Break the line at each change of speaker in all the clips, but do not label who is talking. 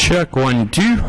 Check 1, 2.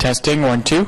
Testing 1, 2.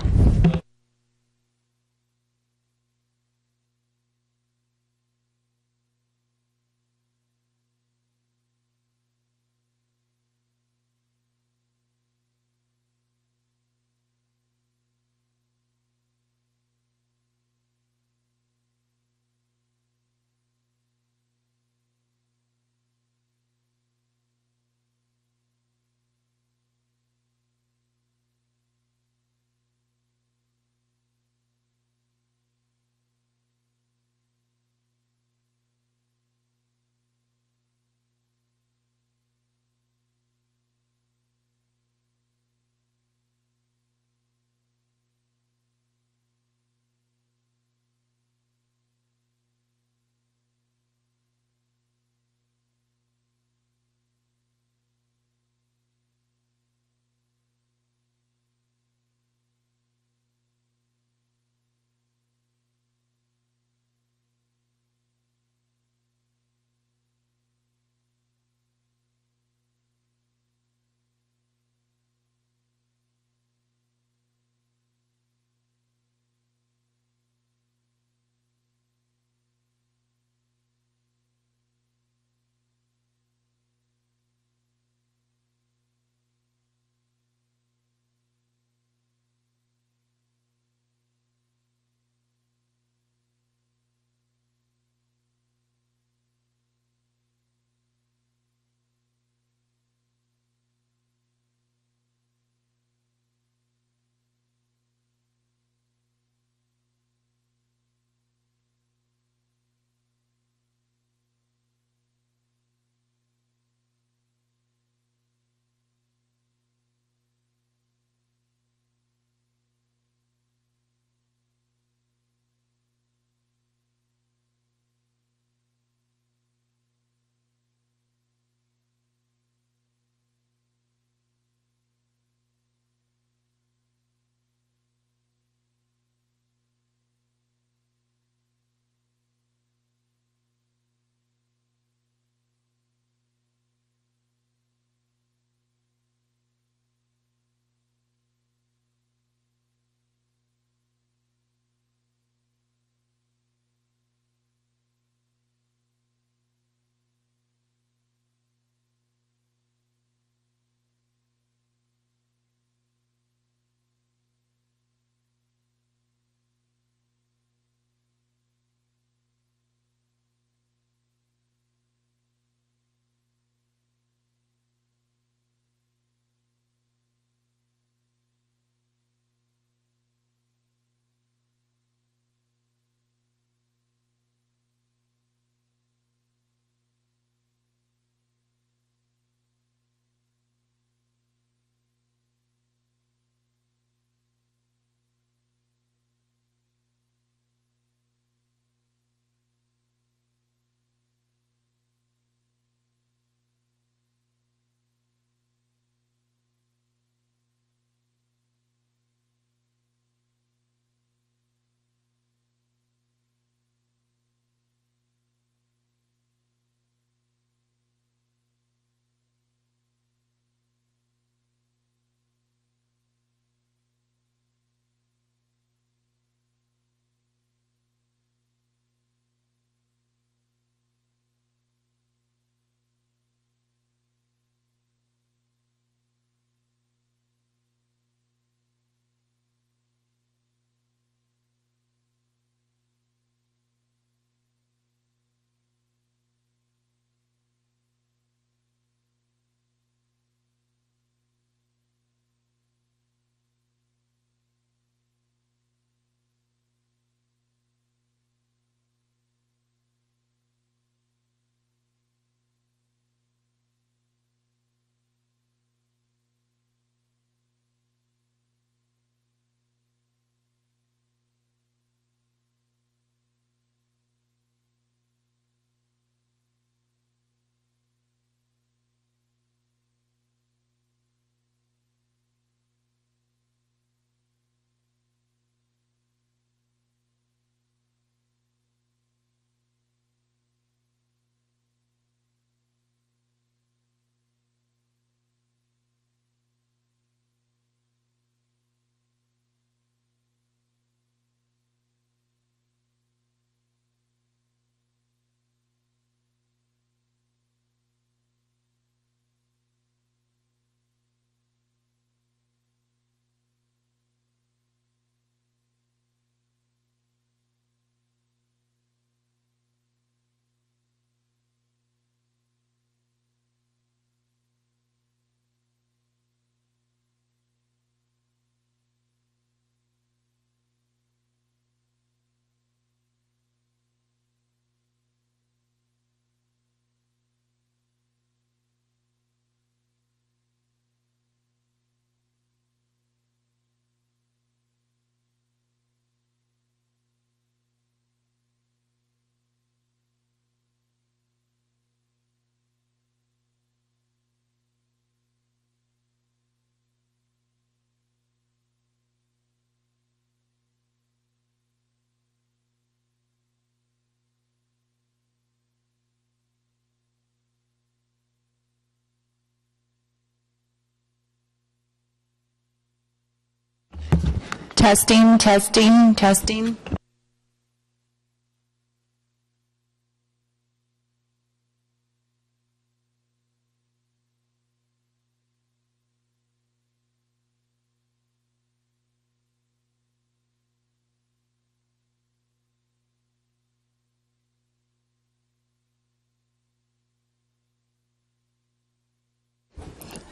Testing, testing, testing.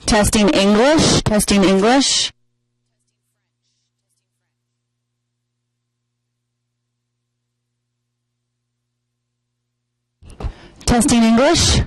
Testing English, testing English. Testing English.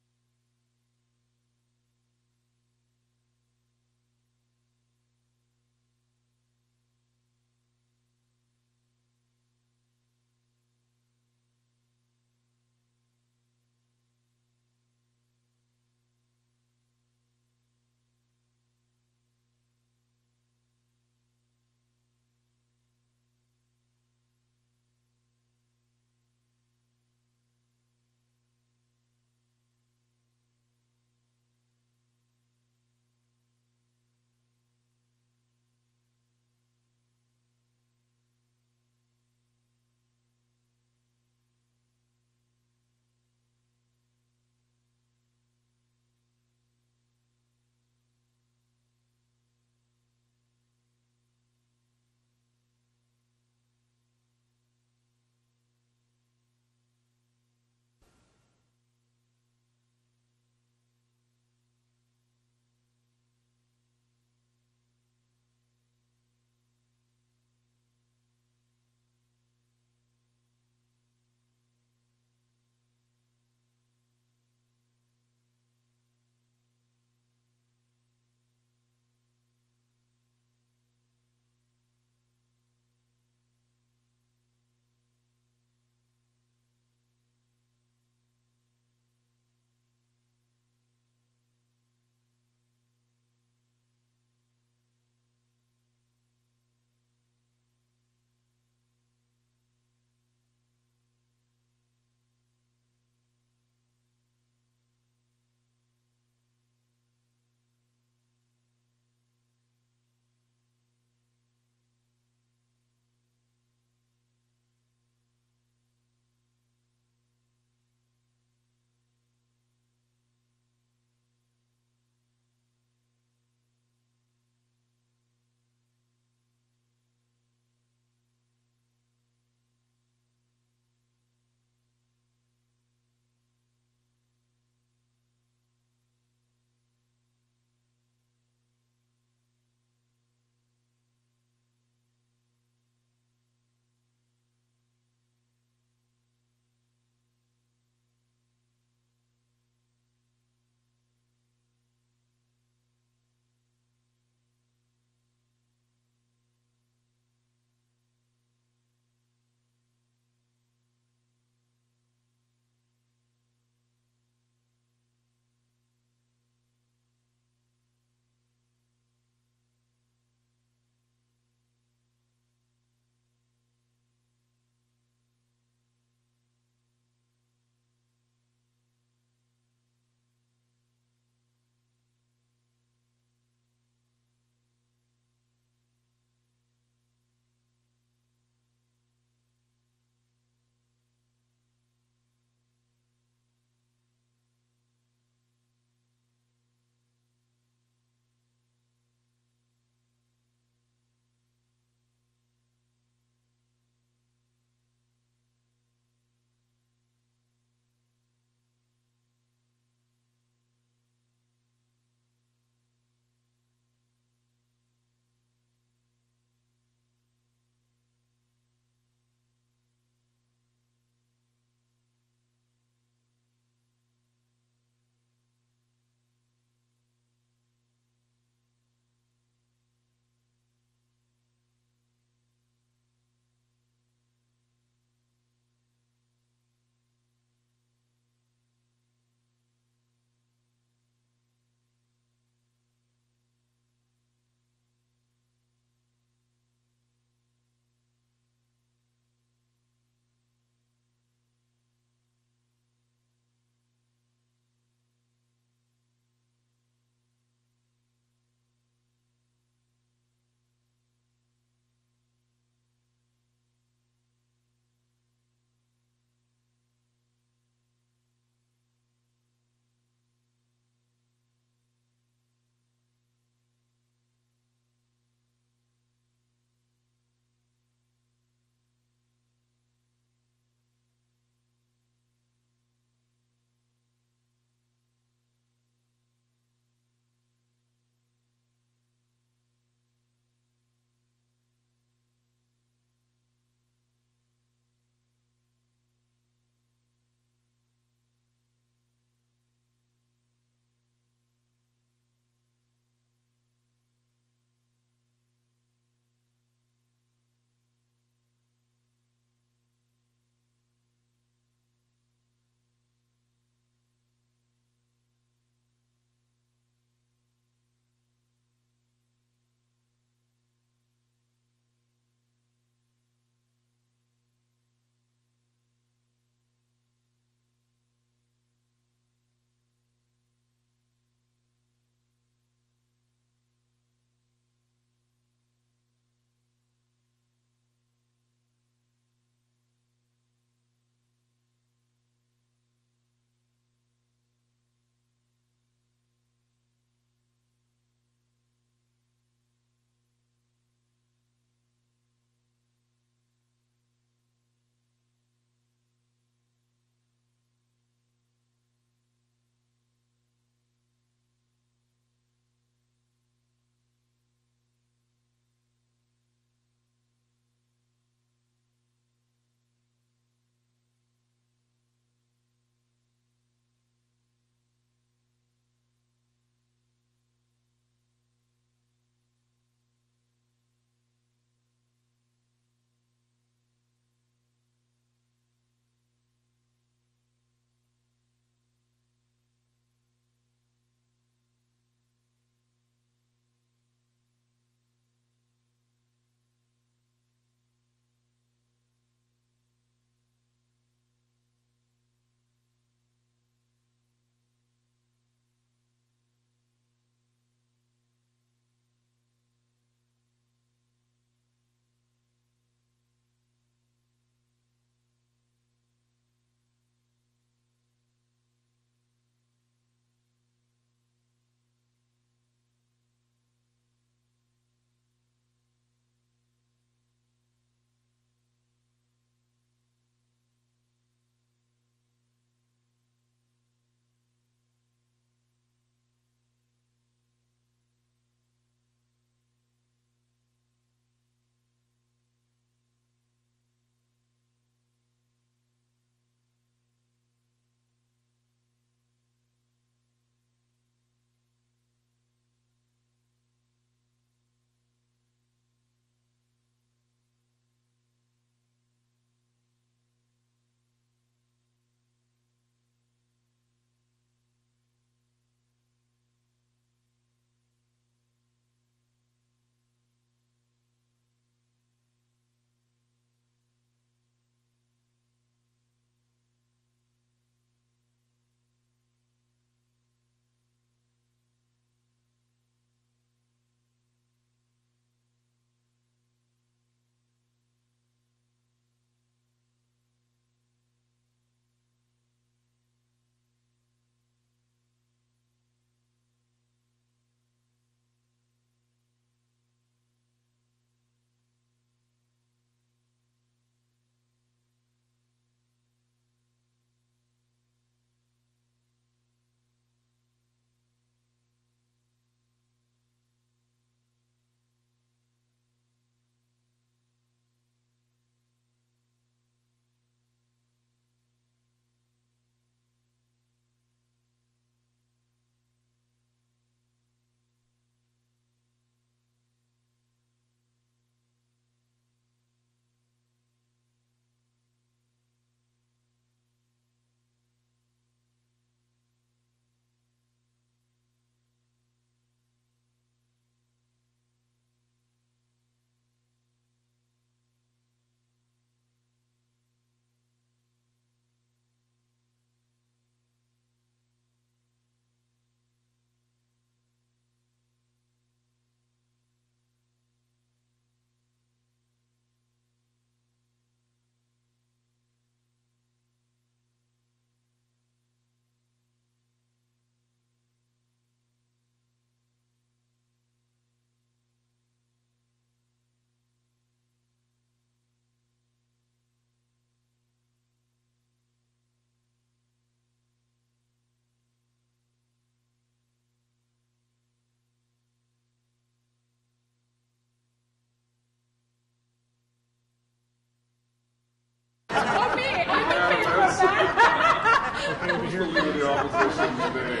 the leader of the opposition today.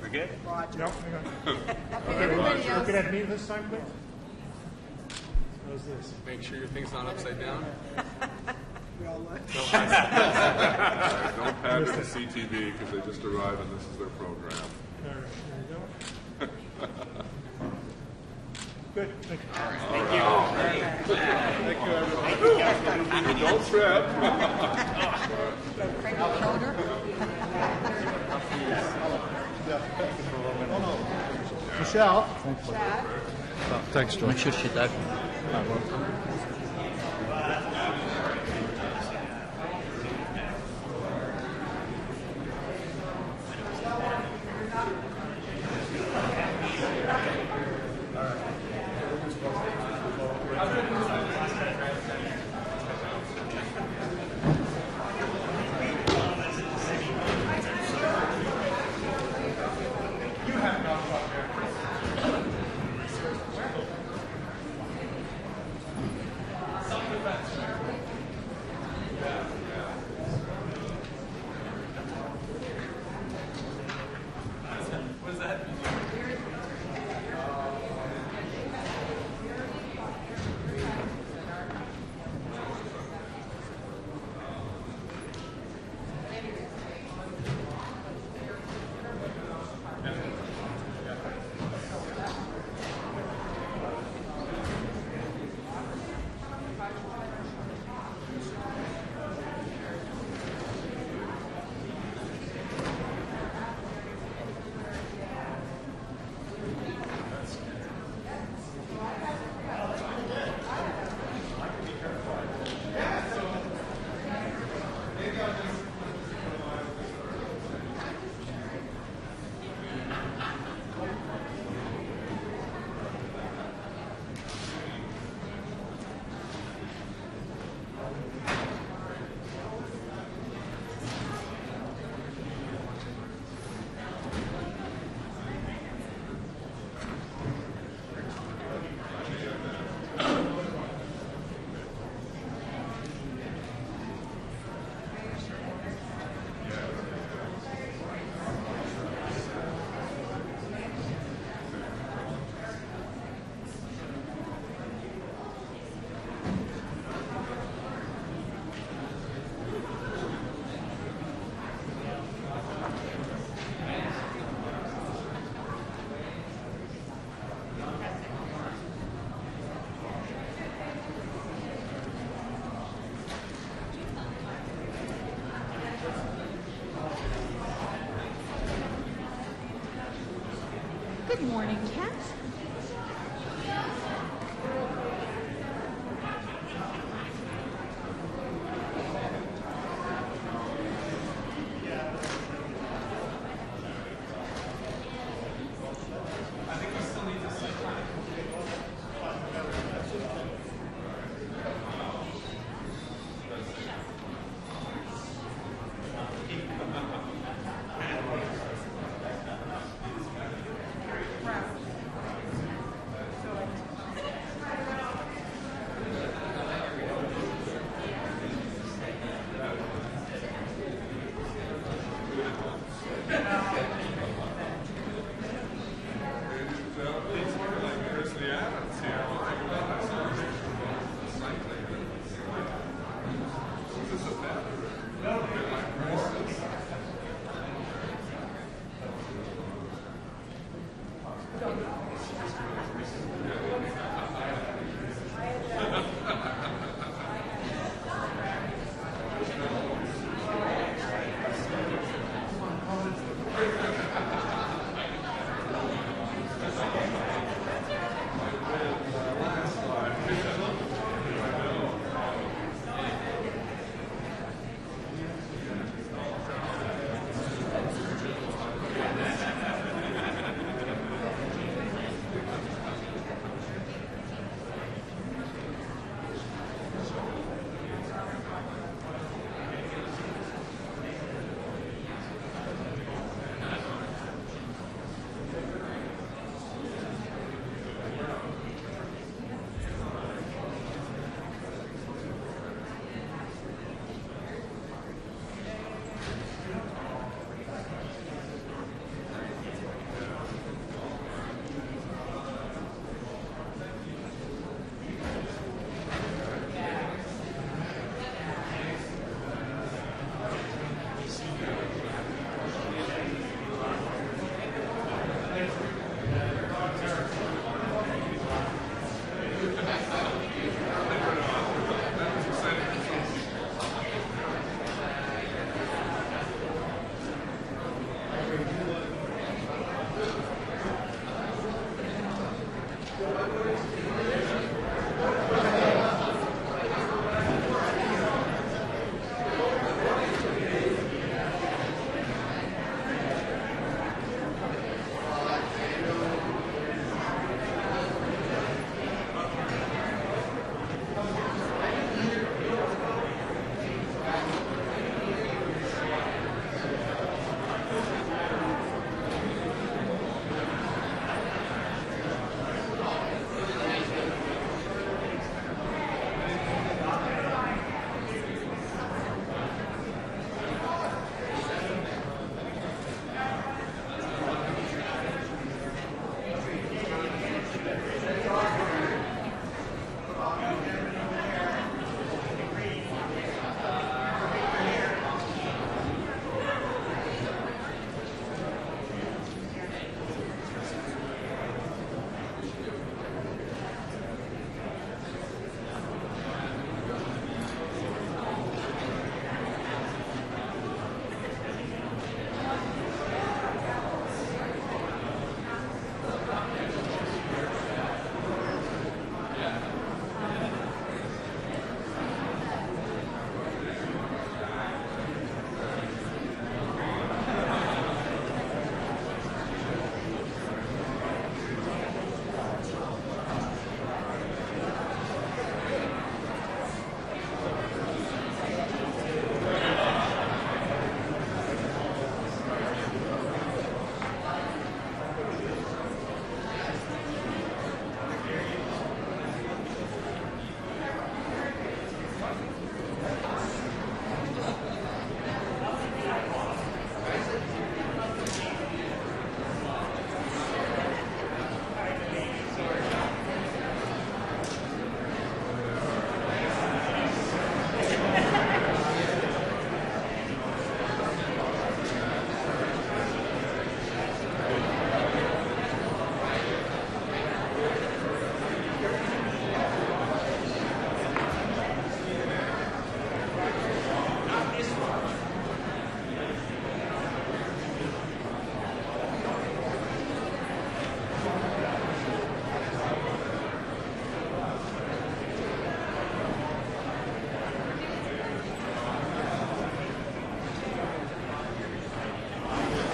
We're good?
Nope, hang on. Looking at me this time, please. How's this?
Make sure your thing's not upside down. Don't pander to CTV because they just arrived and this is their program.
All right, there you go. Good, thank you.
Thank you, everyone. Don't trip.
Michelle?
Thanks, George. Make sure she died.
Good morning, Kat.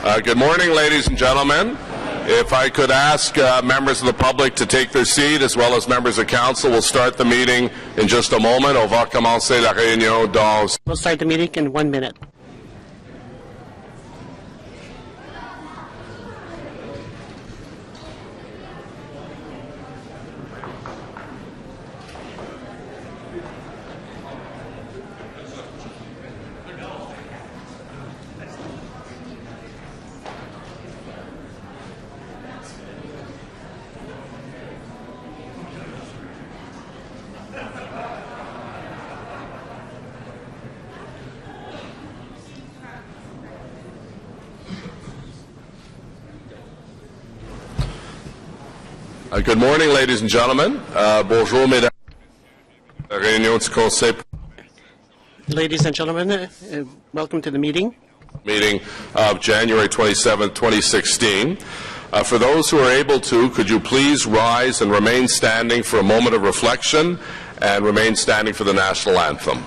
Good morning, ladies and gentlemen. If I could ask members of the public to take their seat, as well as members of council, we'll start the meeting in just a moment. On va commencer la réunion dans...
We'll start the meeting in 1 minute.
Good morning, ladies and gentlemen. Bonjour, mesdames. Réunion du Conseil.
Ladies and gentlemen, welcome to the meeting.
Meeting of January 27, 2016. For those who are able to, could you please rise and remain standing for a moment of reflection and remain standing for the national anthem.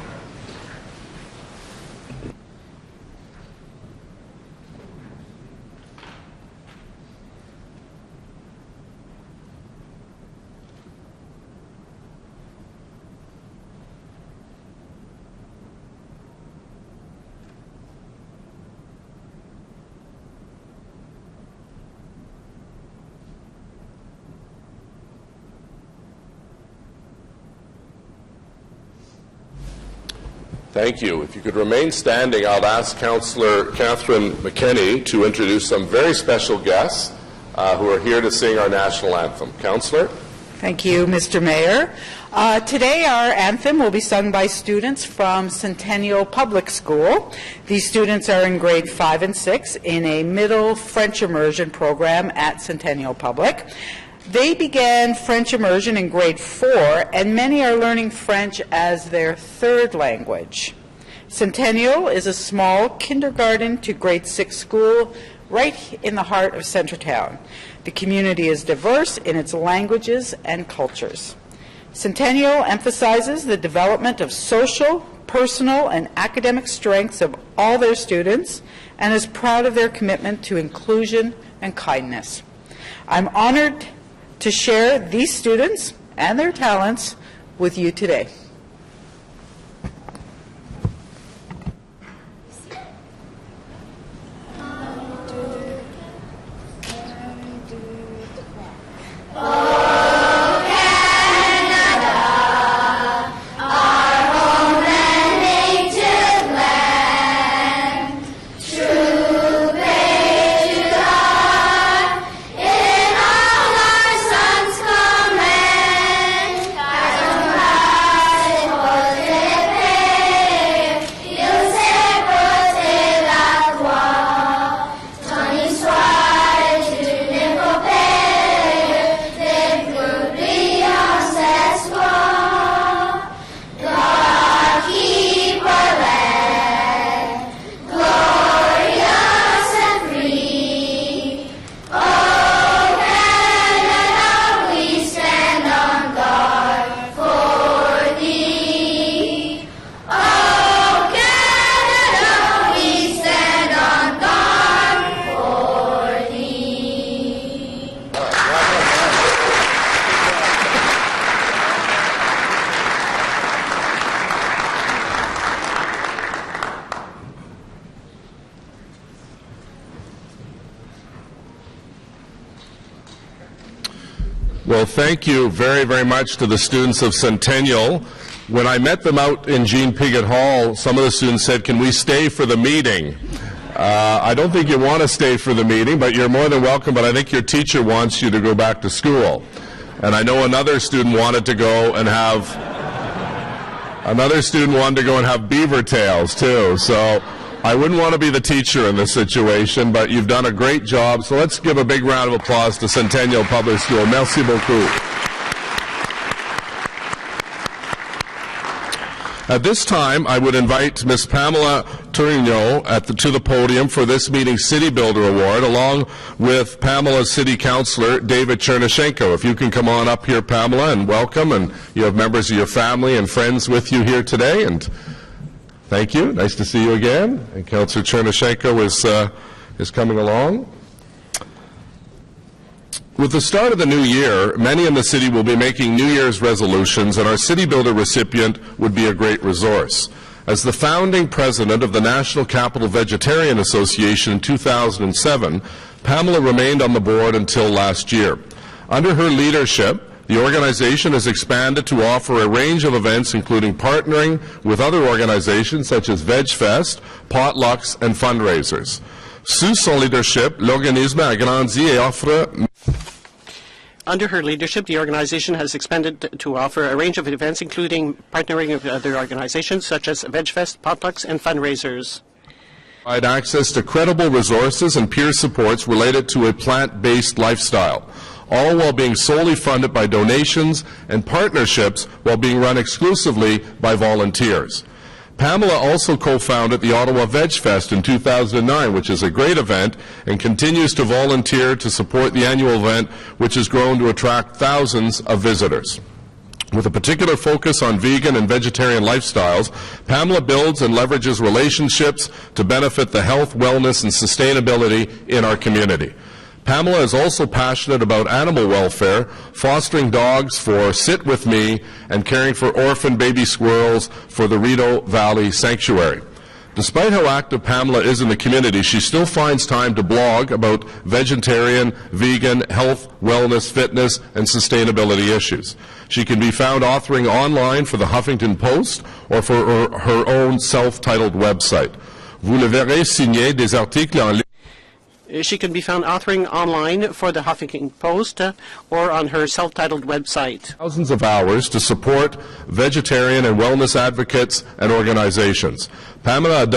Thank you. If you could remain standing, I'll ask Councillor Catherine McKenney to introduce some very special guests who are here to sing our national anthem. Councillor?
Thank you, Mr. Mayor. Today our anthem will be sung by students from Centennial Public School. These students are in grade 5 and 6 in a middle French immersion program at Centennial Public. They began French immersion in grade 4, and many are learning French as their third language. Centennial is a small kindergarten to grade 6 school right in the heart of Centretown. The community is diverse in its languages and cultures. Centennial emphasizes the development of social, personal, and academic strengths of all their students and is proud of their commitment to inclusion and kindness. I'm honored to share these students and their talents with you today.
Well, thank you very, very much to the students of Centennial. When I met them out in Jean Piggott Hall, some of the students said, "Can we stay for the meeting?" I don't think you want to stay for the meeting, but you're more than welcome, but I think your teacher wants you to go back to school. And I know another student wanted to go and have beaver tails too. So I wouldn't want to be the teacher in this situation, but you've done a great job. So let's give a big round of applause to Centennial Public School. Merci beaucoup. At this time, I would invite Ms. Pamela Tourigno to the podium for this meeting's City Builder Award, along with Pamela's City Councillor, David Chernyshenko. If you can come on up here, Pamela, and welcome, and you have members of your family and friends with you here today, and thank you. Nice to see you again. And Councillor Chernyshenko is is coming along. With the start of the new year, many in the city will be making New Year's resolutions, and our City Builder recipient would be a great resource. As the founding president of the National Capital Vegetarian Association in 2007, Pamela remained on the board until last year. Under her leadership, the organization has expanded to offer a range of events, including partnering with other organizations such as VegFest, potlucks, and fundraisers. Sous son leadership, l'organisme a grandi et offre.
Under her leadership, the organization has expanded to offer a range of events, including partnering with other organizations such as VegFest, potlucks, and fundraisers.
Provide access to credible resources and peer supports related to a plant-based lifestyle, all while being solely funded by donations and partnerships while being run exclusively by volunteers. Pamela also co-founded the Ottawa VegFest in 2009, which is a great event, and continues to volunteer to support the annual event, which has grown to attract thousands of visitors. With a particular focus on vegan and vegetarian lifestyles, Pamela builds and leverages relationships to benefit the health, wellness, and sustainability in our community. Pamela is also passionate about animal welfare, fostering dogs for Sit With Me, and caring for orphan baby squirrels for the Rideau Valley Sanctuary. Despite how active Pamela is in the community, she still finds time to blog about vegetarian, vegan, health, wellness, fitness, and sustainability issues. She can be found authoring online for the Huffington Post or for her own self-titled website. Vous le verrez signer des articles en ligne.
She can be found authoring online for the Huffington Post or on her self-titled website.
Thousands of hours to support vegetarian and wellness advocates and organizations. Pamela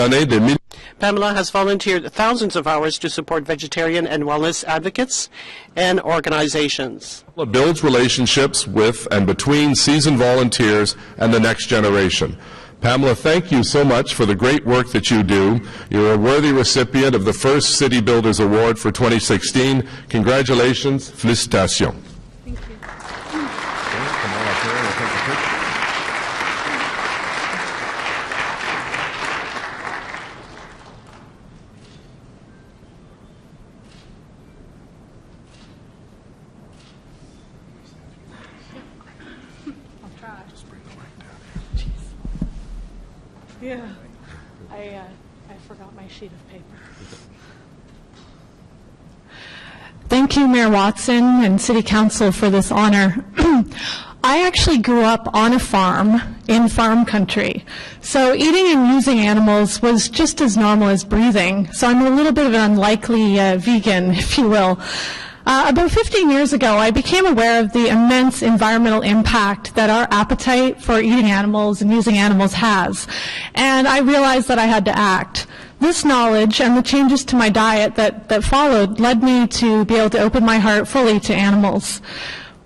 has volunteered thousands of hours to support vegetarian and wellness advocates and organizations.
Pamela builds relationships with and between seasoned volunteers and the next generation. Pamela, thank you so much for the great work that you do. You're a worthy recipient of the first City Builders Award for 2016. Congratulations. Félicitations.
Thank you.
Come on up here and we'll take a picture.
I'll try. Yeah, I forgot my sheet of paper. Thank you, Mayor Watson and City Council, for this honor. I actually grew up on a farm in farm country, so eating and using animals was just as normal as breathing, so I'm a little bit of an unlikely vegan, if you will. About 15 years ago, I became aware of the immense environmental impact that our appetite for eating animals and using animals has, and I realized that I had to act. This knowledge and the changes to my diet that followed led me to be able to open my heart fully to animals.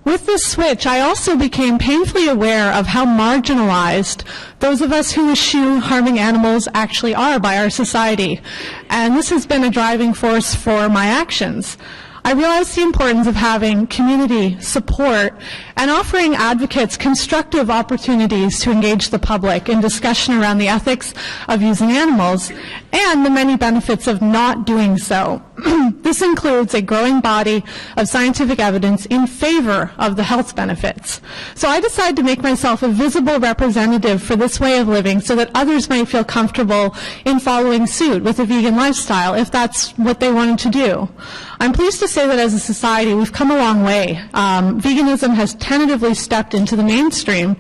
With this switch, I also became painfully aware of how marginalized those of us who eschew harming animals actually are by our society, and this has been a driving force for my actions. I realized the importance of having community support and offering advocates constructive opportunities to engage the public in discussion around the ethics of using animals and the many benefits of not doing so. This includes a growing body of scientific evidence in favor of the health benefits. So I decided to make myself a visible representative for this way of living so that others might feel comfortable in following suit with a vegan lifestyle if that's what they wanted to do. I'm pleased to say that as a society we've come a long way. Veganism has tentatively stepped into the mainstream,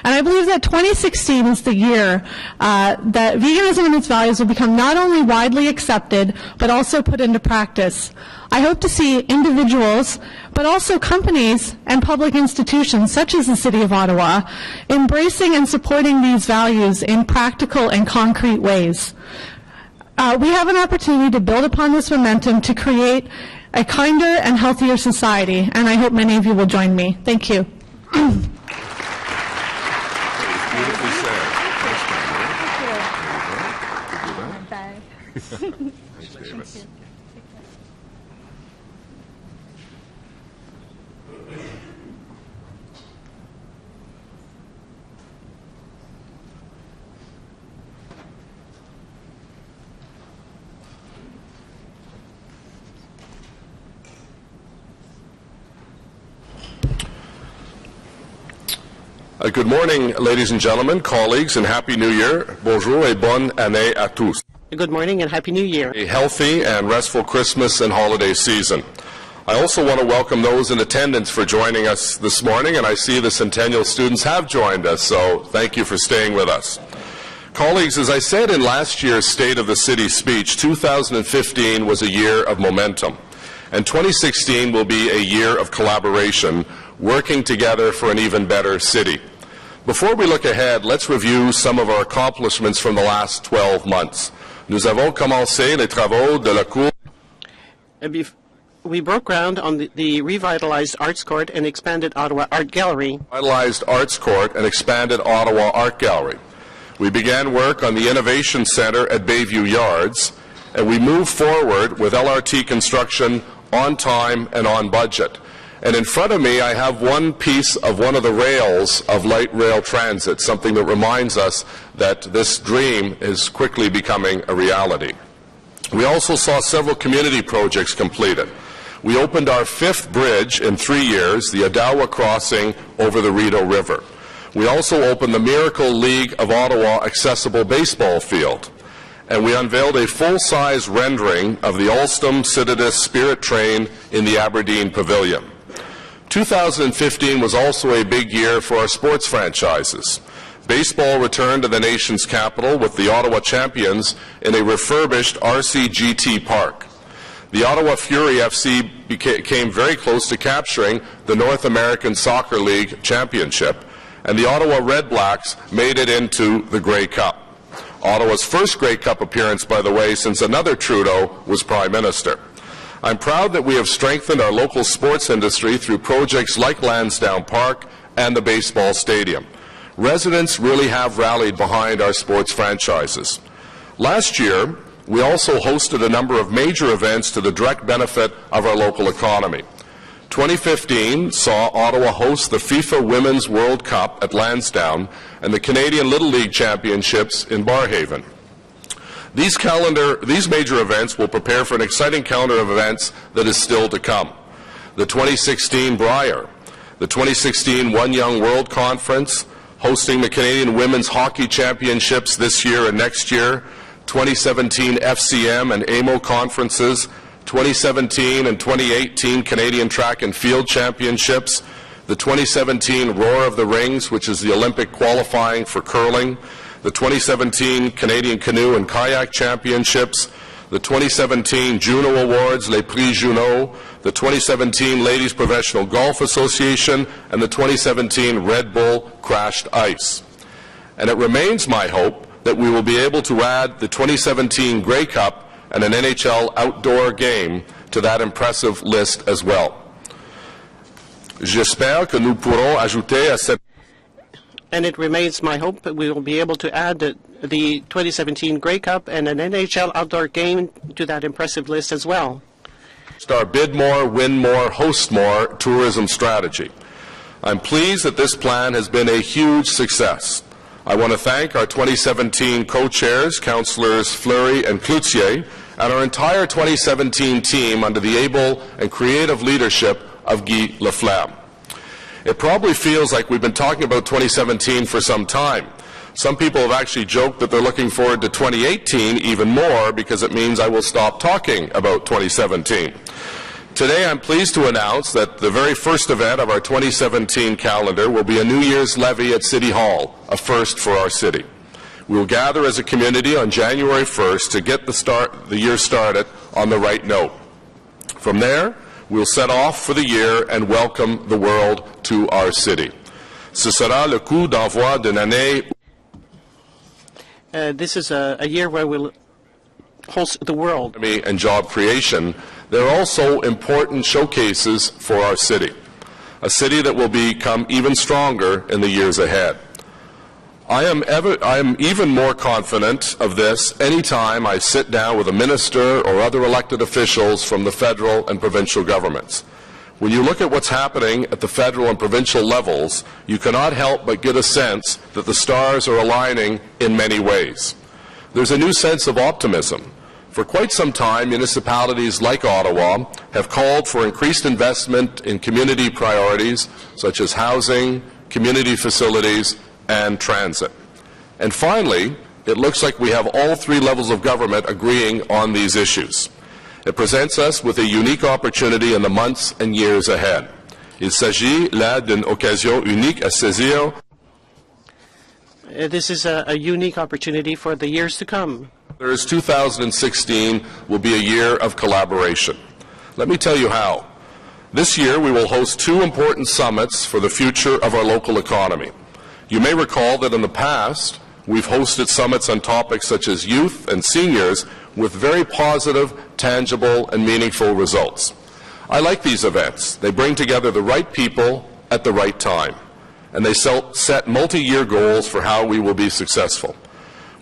and I believe that 2016 is the year that veganism and its values will become not only widely accepted but also put into practice. I hope to see individuals, but also companies and public institutions such as the City of Ottawa, embracing and supporting these values in practical and concrete ways. We have an opportunity to build upon this momentum to create a kinder and healthier society, and I hope many of you will join me. Thank you.
Beautifully said. Thanks, Thanks, David. Good morning, ladies and gentlemen, colleagues, and Happy New Year. Bonjour et bonne année à tous.
Good morning and Happy New Year.
A healthy and restful Christmas and holiday season. I also want to welcome those in attendance for joining us this morning, and I see the Centennial students have joined us, so thank you for staying with us. Colleagues, as I said in last year's State of the City speech, 2015 was a year of momentum, and 2016 will be a year of collaboration, working together for an even better city. Before we look ahead, let's review some of our accomplishments from the last 12 months. Nous avons commencé les travaux de la Cour.
We broke ground on the revitalized Arts Court and expanded Ottawa Art Gallery.
Revitalized Arts Court and expanded Ottawa Art Gallery. We began work on the Innovation Centre at Bayview Yards, and we moved forward with LRT construction on time and on budget. And in front of me, I have one piece of one of the rails of light rail transit, something that reminds us that this dream is quickly becoming a reality. We also saw several community projects completed. We opened our 5th bridge in 3 years, the Ottawa crossing over the Rideau River. We also opened the Miracle League of Ottawa accessible baseball field. And we unveiled a full-size rendering of the Alstom Citadis Spirit Train in the Aberdeen Pavilion. 2015 was also a big year for our sports franchises. Baseball returned to the nation's capital with the Ottawa Champions in a refurbished RCGT Park. The Ottawa Fury FC came very close to capturing the North American Soccer League Championship, and the Ottawa Red Blacks made it into the Grey Cup. Ottawa's first Grey Cup appearance, by the way, since another Trudeau was Prime Minister. I'm proud that we have strengthened our local sports industry through projects like Lansdowne Park and the baseball stadium. Residents really have rallied behind our sports franchises. Last year, we also hosted a number of major events to the direct benefit of our local economy. 2015 saw Ottawa host the FIFA Women's World Cup at Lansdowne and the Canadian Little League Championships in Barrhaven. These major events will prepare for an exciting calendar of events that is still to come. The 2016 Brier, the 2016 One Young World Conference, hosting the Canadian Women's Hockey Championships this year and next year, 2017 FCM and AMO conferences, 2017 and 2018 Canadian Track and Field Championships, the 2017 Roar of the Rings, which is the Olympic qualifying for curling, the 2017 Canadian Canoe and Kayak Championships, the 2017 Juno Awards, Les Prix Juno, the 2017 Ladies Professional Golf Association, and the 2017 Red Bull Crashed Ice. And it remains my hope that we will be able to add the 2017 Grey Cup and an NHL outdoor game to that impressive list as well. J'espère que nous pourrons ajouter à cette.
And it remains my hope that we will be able to add the 2017 Grey Cup and an NHL outdoor game to that impressive list as well.
Our Bid More, Win More, Host More tourism strategy. I'm pleased that this plan has been a huge success. I want to thank our 2017 co-chairs, Councillors Fleury and Cloutier, and our entire 2017 team under the able and creative leadership of Guy Laflamme. It probably feels like we've been talking about 2017 for some time. Some people have actually joked that they're looking forward to 2018 even more because it means I will stop talking about 2017. Today I'm pleased to announce that the very first event of our 2017 calendar will be a New Year's levee at City Hall, a first for our city. We will gather as a community on January 1st to get the year started on the right note. From there, we will set off for the year and welcome the world to our city. Ce sera le coup d'envoi d'une année.
This is a year where we'll host the world.
And job creation. They're also important showcases for our city, a city that will become even stronger in the years ahead. I am even more confident of this anytime I sit down with a minister or other elected officials from the federal and provincial governments. When you look at what's happening at the federal and provincial levels, you cannot help but get a sense that the stars are aligning in many ways. There's a new sense of optimism. For quite some time, municipalities like Ottawa have called for increased investment in community priorities such as housing, community facilities, and transit. And finally, it looks like we have all three levels of government agreeing on these issues. It presents us with a unique opportunity in the months and years ahead. Il s'agit là d'une occasion unique à saisir.
This is a unique opportunity for the years to come.
2016 will be a year of collaboration. Let me tell you how. This year we will host two important summits for the future of our local economy. You may recall that in the past we've hosted summits on topics such as youth and seniors with very positive, tangible, and meaningful results. I like these events. They bring together the right people at the right time, and they set multi-year goals for how we will be successful.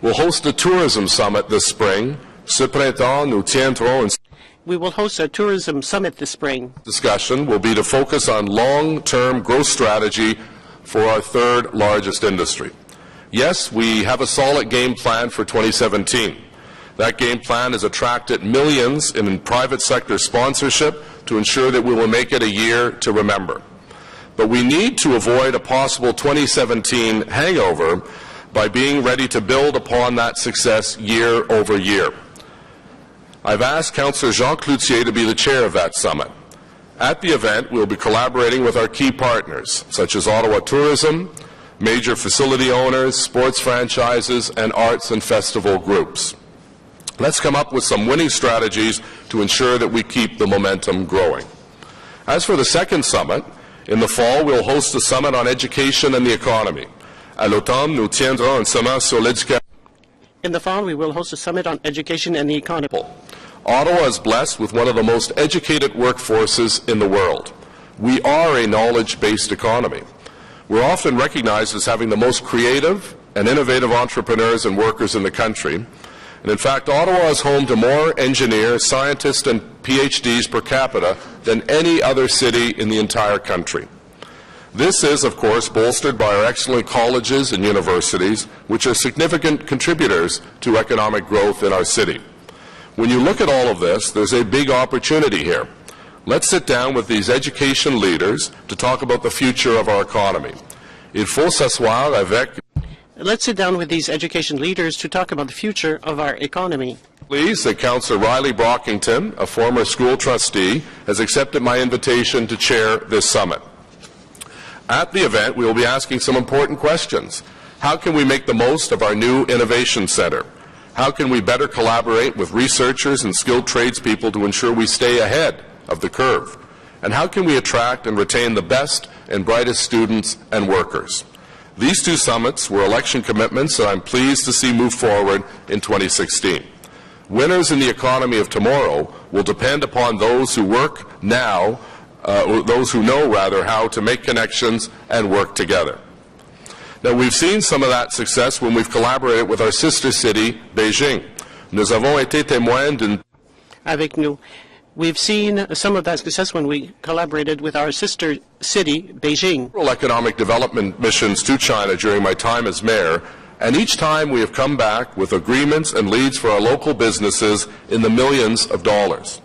We'll host a tourism summit this spring. Ce printemps, nous tiendrons
We will host a tourism summit this spring.
Discussion will be to focus on long-term growth strategy for our third largest industry. Yes, we have a solid game plan for 2017. That game plan has attracted millions in private sector sponsorship to ensure that we will make it a year to remember. But we need to avoid a possible 2017 hangover by being ready to build upon that success year over year. I've asked Councillor Jean Cloutier to be the chair of that summit. At the event, we'll be collaborating with our key partners, such as Ottawa Tourism, major facility owners, sports franchises, and arts and festival groups. Let's come up with some winning strategies to ensure that we keep the momentum growing. As for the second summit, in the fall we'll host a summit on education and the economy. À l'automne, nous tiendrons un sommet sur l'éducation.
In the fall, we will host a summit on education and the economy.
Ottawa is blessed with one of the most educated workforces in the world. We are a knowledge-based economy. We're often recognized as having the most creative and innovative entrepreneurs and workers in the country. And in fact, Ottawa is home to more engineers, scientists, and PhDs per capita than any other city in the entire country. This is, of course, bolstered by our excellent colleges and universities, which are significant contributors to economic growth in our city. When you look at all of this, there's a big opportunity here. Let's sit down with these education leaders to talk about the future of our economy. Il faut s'asseoir avec.
Let's sit down with these education leaders to talk about the future of our economy.
Pleased that Councillor Riley Brockington, a former school trustee, has accepted my invitation to chair this summit. At the event, we will be asking some important questions. How can we make the most of our new innovation center? How can we better collaborate with researchers and skilled tradespeople to ensure we stay ahead of the curve? And how can we attract and retain the best and brightest students and workers? These two summits were election commitments that I'm pleased to see move forward in 2016. Winners in the economy of tomorrow will depend upon those who work now, those who know rather how to make connections and work together. Now, we've seen some of that success when we've collaborated with our sister city, Beijing. Nous avons été témoins d'une.
Avec nous. We've seen some of that success when we collaborated with our sister city, Beijing.
Economic development missions to China during my time as mayor, and each time we have come back with agreements and leads for our local businesses in the millions of dollars.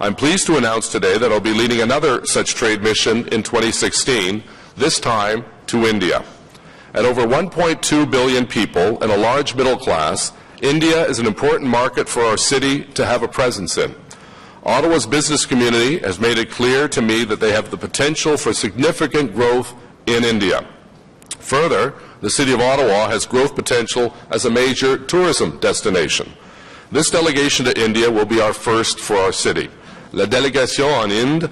I'm pleased to announce today that I'll be leading another such trade mission in 2016, this time to India. At over 1.2 billion people and a large middle class, India is an important market for our city to have a presence in. Ottawa's business community has made it clear to me that they have the potential for significant growth in India. Further, the City of Ottawa has growth potential as a major tourism destination. This delegation to India will be our first for our city. La délégation en Inde.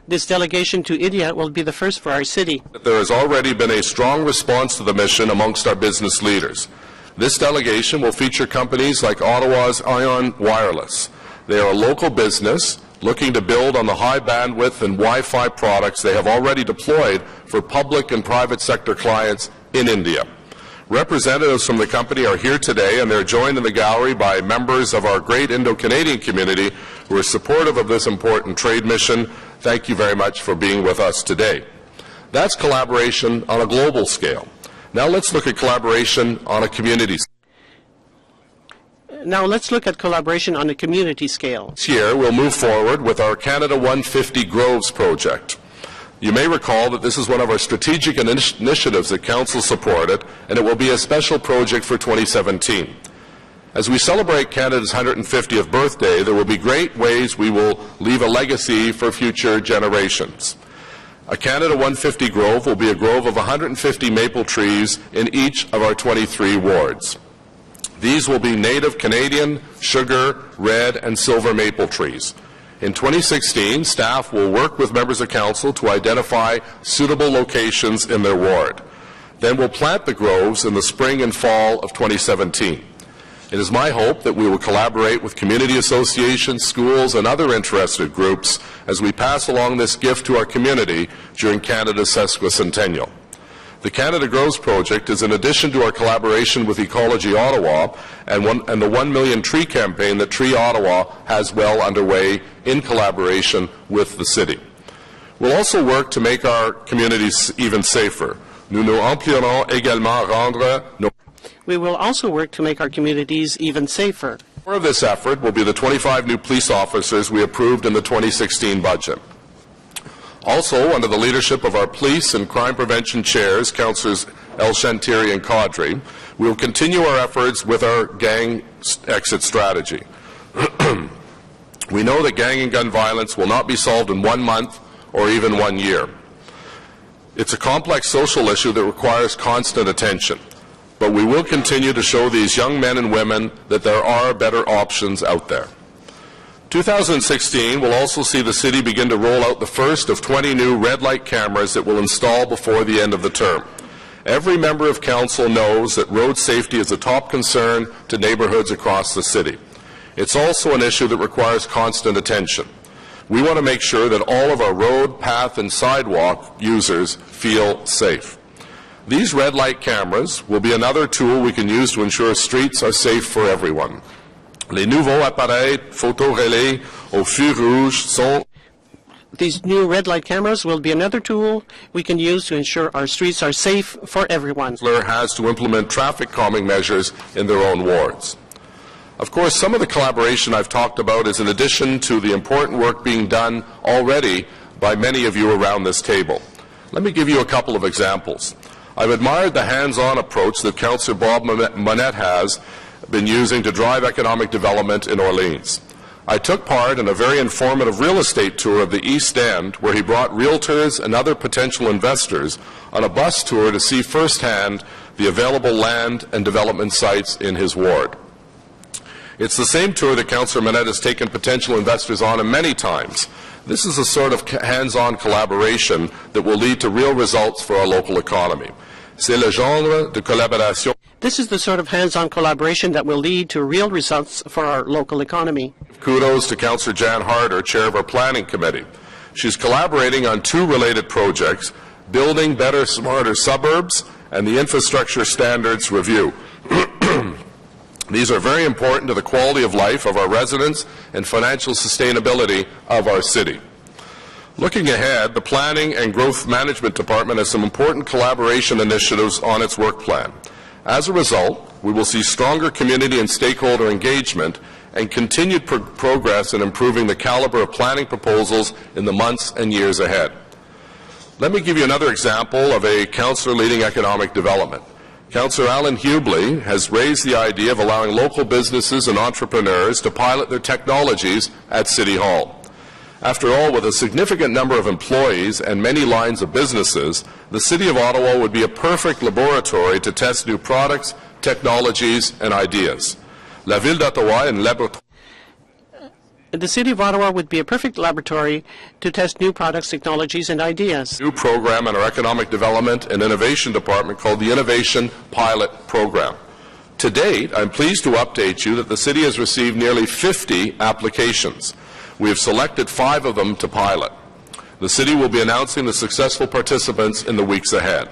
This delegation to India will be the first for our city.
There has already been a strong response to the mission amongst our business leaders. This delegation will feature companies like Ottawa's Ion Wireless. They are a local business looking to build on the high bandwidth and Wi-Fi products they have already deployed for public and private sector clients in India. Representatives from the company are here today, and they're joined in the gallery by members of our great Indo-Canadian community who are supportive of this important trade mission. Thank you very much for being with us today. That's collaboration on a global scale. Now let's look at collaboration on a community scale.
Now let's look at collaboration on a community scale.
This year we'll move forward with our Canada 150 Groves project. You may recall that this is one of our strategic initiatives that Council supported, and it will be a special project for 2017. As we celebrate Canada's 150th birthday, there will be great ways we will leave a legacy for future generations. A Canada 150 Grove will be a grove of 150 maple trees in each of our 23 wards. These will be native Canadian, sugar, red, and silver maple trees. In 2016, staff will work with members of Council to identify suitable locations in their ward. Then we'll plant the groves in the spring and fall of 2017. It is my hope that we will collaborate with community associations, schools, and other interested groups as we pass along this gift to our community during Canada's sesquicentennial. The Canada Grows project is in addition to our collaboration with Ecology Ottawa and the 1 Million Tree campaign that Tree Ottawa has well underway in collaboration with the city. We'll also work to make our communities even safer. Nous nous impliquerons également rendre nos
We will also work to make our communities even safer.
Part of this effort will be the 25 new police officers we approved in the 2016 budget. Also, under the leadership of our police and crime prevention chairs, Councillors El Shantiri and Caudry, we will continue our efforts with our gang exit strategy. We know that gang and gun violence will not be solved in 1 month or even 1 year. It's a complex social issue that requires constant attention. But we will continue to show these young men and women that there are better options out there. 2016 will also see the city begin to roll out the first of 20 new red light cameras that will install before the end of the term. Every member of Council knows that road safety is a top concern to neighbourhoods across the city. It's also an issue that requires constant attention. We want to make sure that all of our road, path, and sidewalk users feel safe. These red light cameras will be another tool we can use to ensure streets are safe for everyone. Les nouveaux appareils photo-relais au feu rouge sont
These new red light cameras will be another tool we can use to ensure our streets are safe for everyone.
Has to implement traffic calming measures in their own wards. Of course, some of the collaboration I've talked about is in addition to the important work being done already by many of you around this table. Let me give you a couple of examples. I've admired the hands-on approach that Councillor Bob Monette has been using to drive economic development in Orleans. I took part in a very informative real estate tour of the East End where he brought realtors and other potential investors on a bus tour to see firsthand the available land and development sites in his ward. It's the same tour that Councillor Monette has taken potential investors on many times. This is a sort of hands-on collaboration that will lead to real results for our local economy. C'est le genre de collaboration.
This is the sort of hands-on collaboration that will lead to real results for our local economy.
Kudos to Councillor Jan Harder, Chair of our Planning Committee. She's collaborating on 2 related projects, Building Better, Smarter Suburbs and the Infrastructure Standards Review. These are very important to the quality of life of our residents and financial sustainability of our city. Looking ahead, the Planning and Growth Management Department has some important collaboration initiatives on its work plan. As a result, we will see stronger community and stakeholder engagement and continued progress in improving the caliber of planning proposals in the months and years ahead. Let me give you another example of a councillor leading economic development. Councillor Alan Hubley has raised the idea of allowing local businesses and entrepreneurs to pilot their technologies at City Hall. After all, with a significant number of employees and many lines of businesses, the City of Ottawa would be a perfect laboratory to test new products, technologies, and ideas. La Ville d'Ottawa and
The City of Ottawa would be a perfect laboratory to test new products, technologies, and ideas.
New program in our Economic Development and Innovation Department called the Innovation Pilot Program. To date, I'm pleased to update you that the City has received nearly 50 applications. We have selected 5 of them to pilot. The City will be announcing the successful participants in the weeks ahead.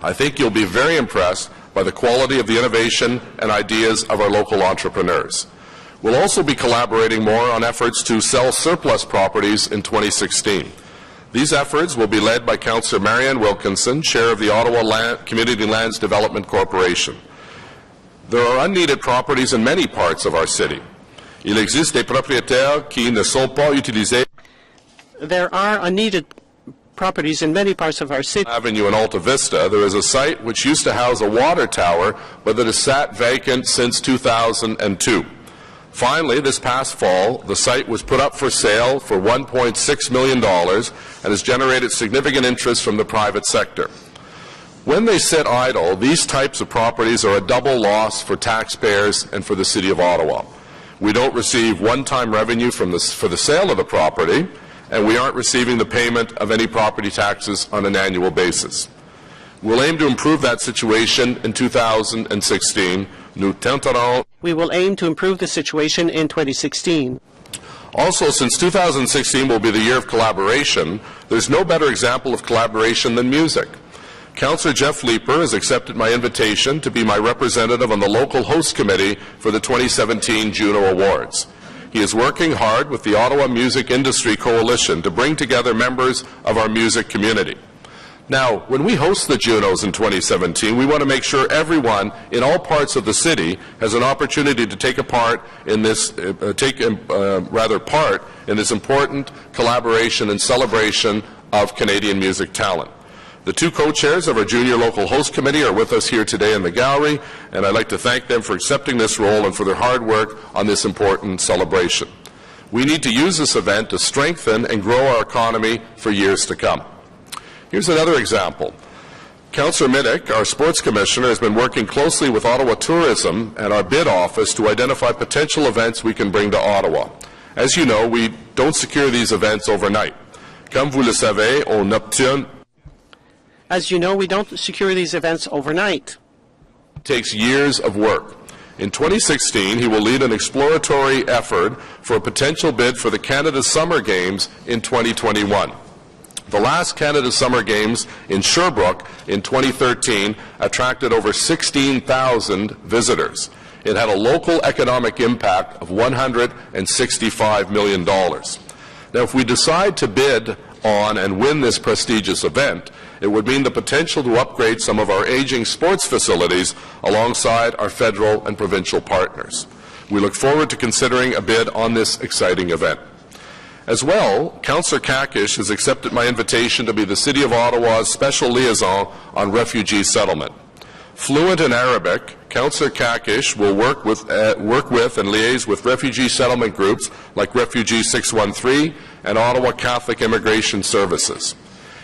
I think you'll be very impressed by the quality of the innovation and ideas of our local entrepreneurs. We'll also be collaborating more on efforts to sell surplus properties in 2016. These efforts will be led by Councillor Marianne Wilkinson, Chair of the Ottawa Community Lands Development Corporation. There are unneeded properties in many parts of our city. Il existe des propriétaires qui ne sont pas utilisés.
There are unneeded properties in many parts of our city.
Avenue in Alta Vista, there is a site which used to house a water tower, but that has sat vacant since 2002. Finally, this past fall, the site was put up for sale for $1.6 million and has generated significant interest from the private sector. When they sit idle, these types of properties are a double loss for taxpayers and for the City of Ottawa. We don't receive one-time revenue for the sale of the property, and we aren't receiving the payment of any property taxes on an annual basis. We'll aim to improve that situation in 2016.
We will aim to improve the situation in 2016.
Also, since 2016 will be the year of collaboration, there's no better example of collaboration than music. Councillor Jeff Leeper has accepted my invitation to be my representative on the local host committee for the 2017 Juno Awards. He is working hard with the Ottawa Music Industry Coalition to bring together members of our music community. Now, when we host the Junos in 2017, we want to make sure everyone in all parts of the city has an opportunity to take part in this important collaboration and celebration of Canadian music talent. The two co-chairs of our Junior Local Host Committee are with us here today in the gallery, and I'd like to thank them for accepting this role and for their hard work on this important celebration. We need to use this event to strengthen and grow our economy for years to come. Here's another example. Councillor Middick, our Sports Commissioner, has been working closely with Ottawa Tourism and our bid office to identify potential events we can bring to Ottawa. As you know, we don't secure these events overnight. Comme vous le savez, on obtient.
As you know, we don't secure these events overnight.
It takes years of work. In 2016, he will lead an exploratory effort for a potential bid for the Canada Summer Games in 2021. The last Canada Summer Games in Sherbrooke in 2013 attracted over 16,000 visitors. It had a local economic impact of $165 million. Now, if we decide to bid on and win this prestigious event, it would mean the potential to upgrade some of our aging sports facilities alongside our federal and provincial partners. We look forward to considering a bid on this exciting event. As well, Councillor Kakish has accepted my invitation to be the City of Ottawa's Special Liaison on Refugee Settlement. Fluent in Arabic, Councillor Kakish will work with and liaise with refugee settlement groups like Refugee 613 and Ottawa Catholic Immigration Services.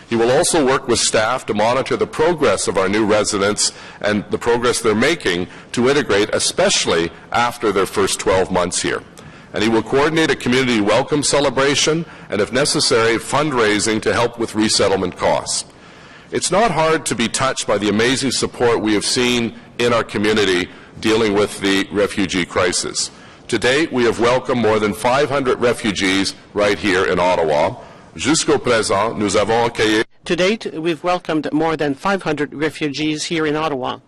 He will also work with staff to monitor the progress of our new residents and the progress they're making to integrate, especially after their first 12 months here. And he will coordinate a community welcome celebration and, if necessary, fundraising to help with resettlement costs. It's not hard to be touched by the amazing support we have seen in our community dealing with the refugee crisis. To date, we have welcomed more than 500 refugees right here in Ottawa. Jusqu'au présent, nous avons accueilli.
To date, we've welcomed more than 500 refugees here in Ottawa.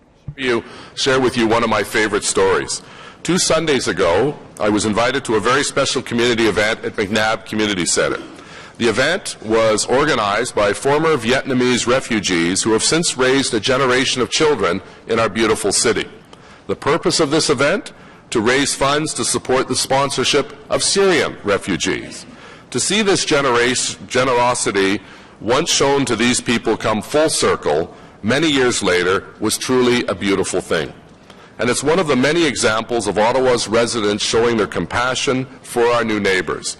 Share with you one of my favorite stories. 2 Sundays ago, I was invited to a very special community event at McNabb Community Centre. The event was organized by former Vietnamese refugees who have since raised a generation of children in our beautiful city. The purpose of this event? To raise funds to support the sponsorship of Syrian refugees. To see this generosity once shown to these people come full circle many years later was truly a beautiful thing. And it's one of the many examples of Ottawa's residents showing their compassion for our new neighbours.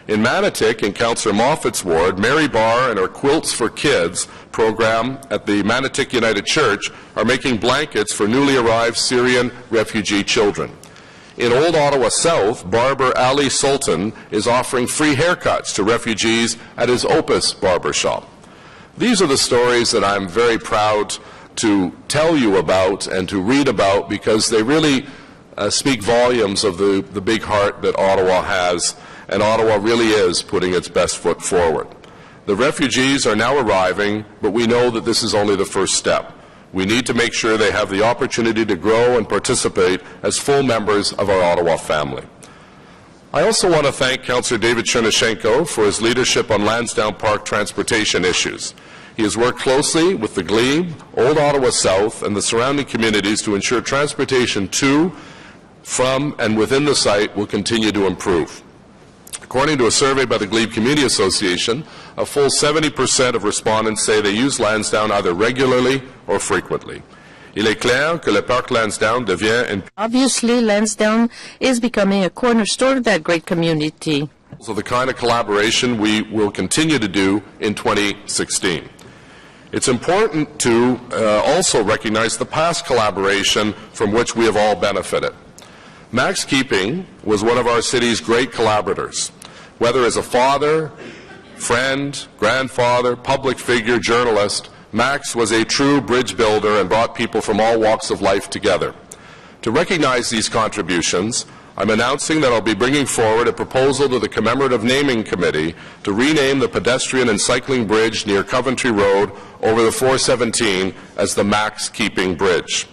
In Manotick, in Councillor Moffat's ward, Mary Barr and her Quilts for Kids program at the Manotick United Church are making blankets for newly arrived Syrian refugee children. In Old Ottawa South, barber Ali Sultan is offering free haircuts to refugees at his Opus barbershop. These are the stories that I'm very proud to tell you about and to read about, because they really speak volumes of the big heart that Ottawa has, and Ottawa really is putting its best foot forward. The refugees are now arriving, but we know that this is only the first step. We need to make sure they have the opportunity to grow and participate as full members of our Ottawa family. I also want to thank Councillor David Chernyshenko for his leadership on Lansdowne Park transportation issues. He has worked closely with the Glebe, Old Ottawa South, and the surrounding communities to ensure transportation to, from, and within the site will continue to improve. According to a survey by the Glebe Community Association, a full 70% of respondents say they use Lansdowne either regularly or frequently. Il est clair que le Parc Lansdowne devient une...
Obviously, Lansdowne is becoming a cornerstone of that great community.
So the kind of collaboration we will continue to do in 2016. It's important to also recognize the past collaboration from which we have all benefited. Max Keeping was one of our city's great collaborators. Whether as a father, friend, grandfather, public figure, journalist, Max was a true bridge builder and brought people from all walks of life together. To recognize these contributions, I'm announcing that I'll be bringing forward a proposal to the Commemorative Naming Committee to rename the pedestrian and cycling bridge near Coventry Road over the 417 as the Max Keeping Bridge.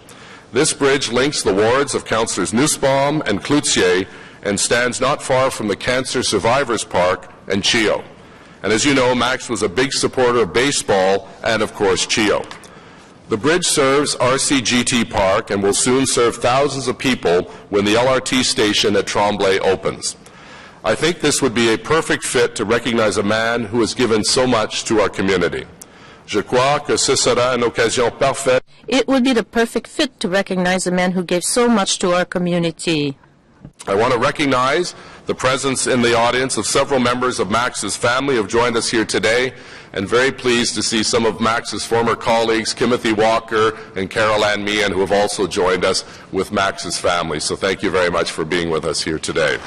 This bridge links the wards of Councillors Nussbaum and Cloutier and stands not far from the Cancer Survivors Park and CHIO. And as you know, Max was a big supporter of baseball and, of course, CHIO. The bridge serves RCGT Park and will soon serve thousands of people when the LRT station at Tremblay opens. I think this would be a perfect fit to recognize a man who has given so much to our community. Je crois que ce sera une occasion parfaite.
It would be the perfect fit to recognize a man who gave so much to our community.
I want to recognize the presence in the audience of several members of Max's family who have joined us here today, and very pleased to see some of Max's former colleagues, Timothy Walker and Carol Ann Meehan, who have also joined us with Max's family. So thank you very much for being with us here today.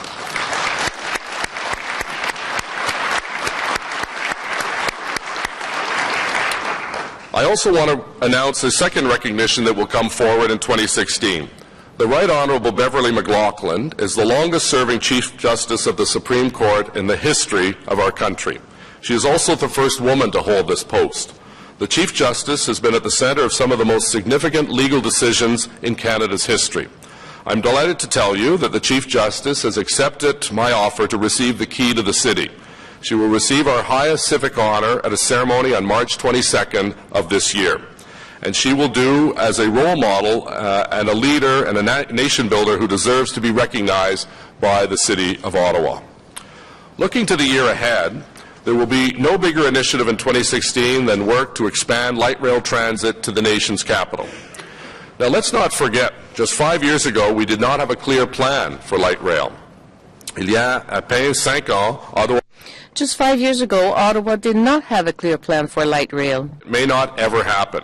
I also want to announce a second recognition that will come forward in 2016. The Right Honourable Beverly McLaughlin is the longest-serving Chief Justice of the Supreme Court in the history of our country. She is also the first woman to hold this post. The Chief Justice has been at the centre of some of the most significant legal decisions in Canada's history. I'm delighted to tell you that the Chief Justice has accepted my offer to receive the key to the city. She will receive our highest civic honour at a ceremony on March 22nd of this year. And she will do as a role model and a leader and a nation builder who deserves to be recognized by the City of Ottawa. Looking to the year ahead, there will be no bigger initiative in 2016 than work to expand light rail transit to the nation's capital. Now let's not forget, just 5 years ago we did not have a clear plan for light rail. Il y a à peine 5 ans, Ottawa
Just 5 years ago, Ottawa did not have a clear plan for light rail.
may not ever happen.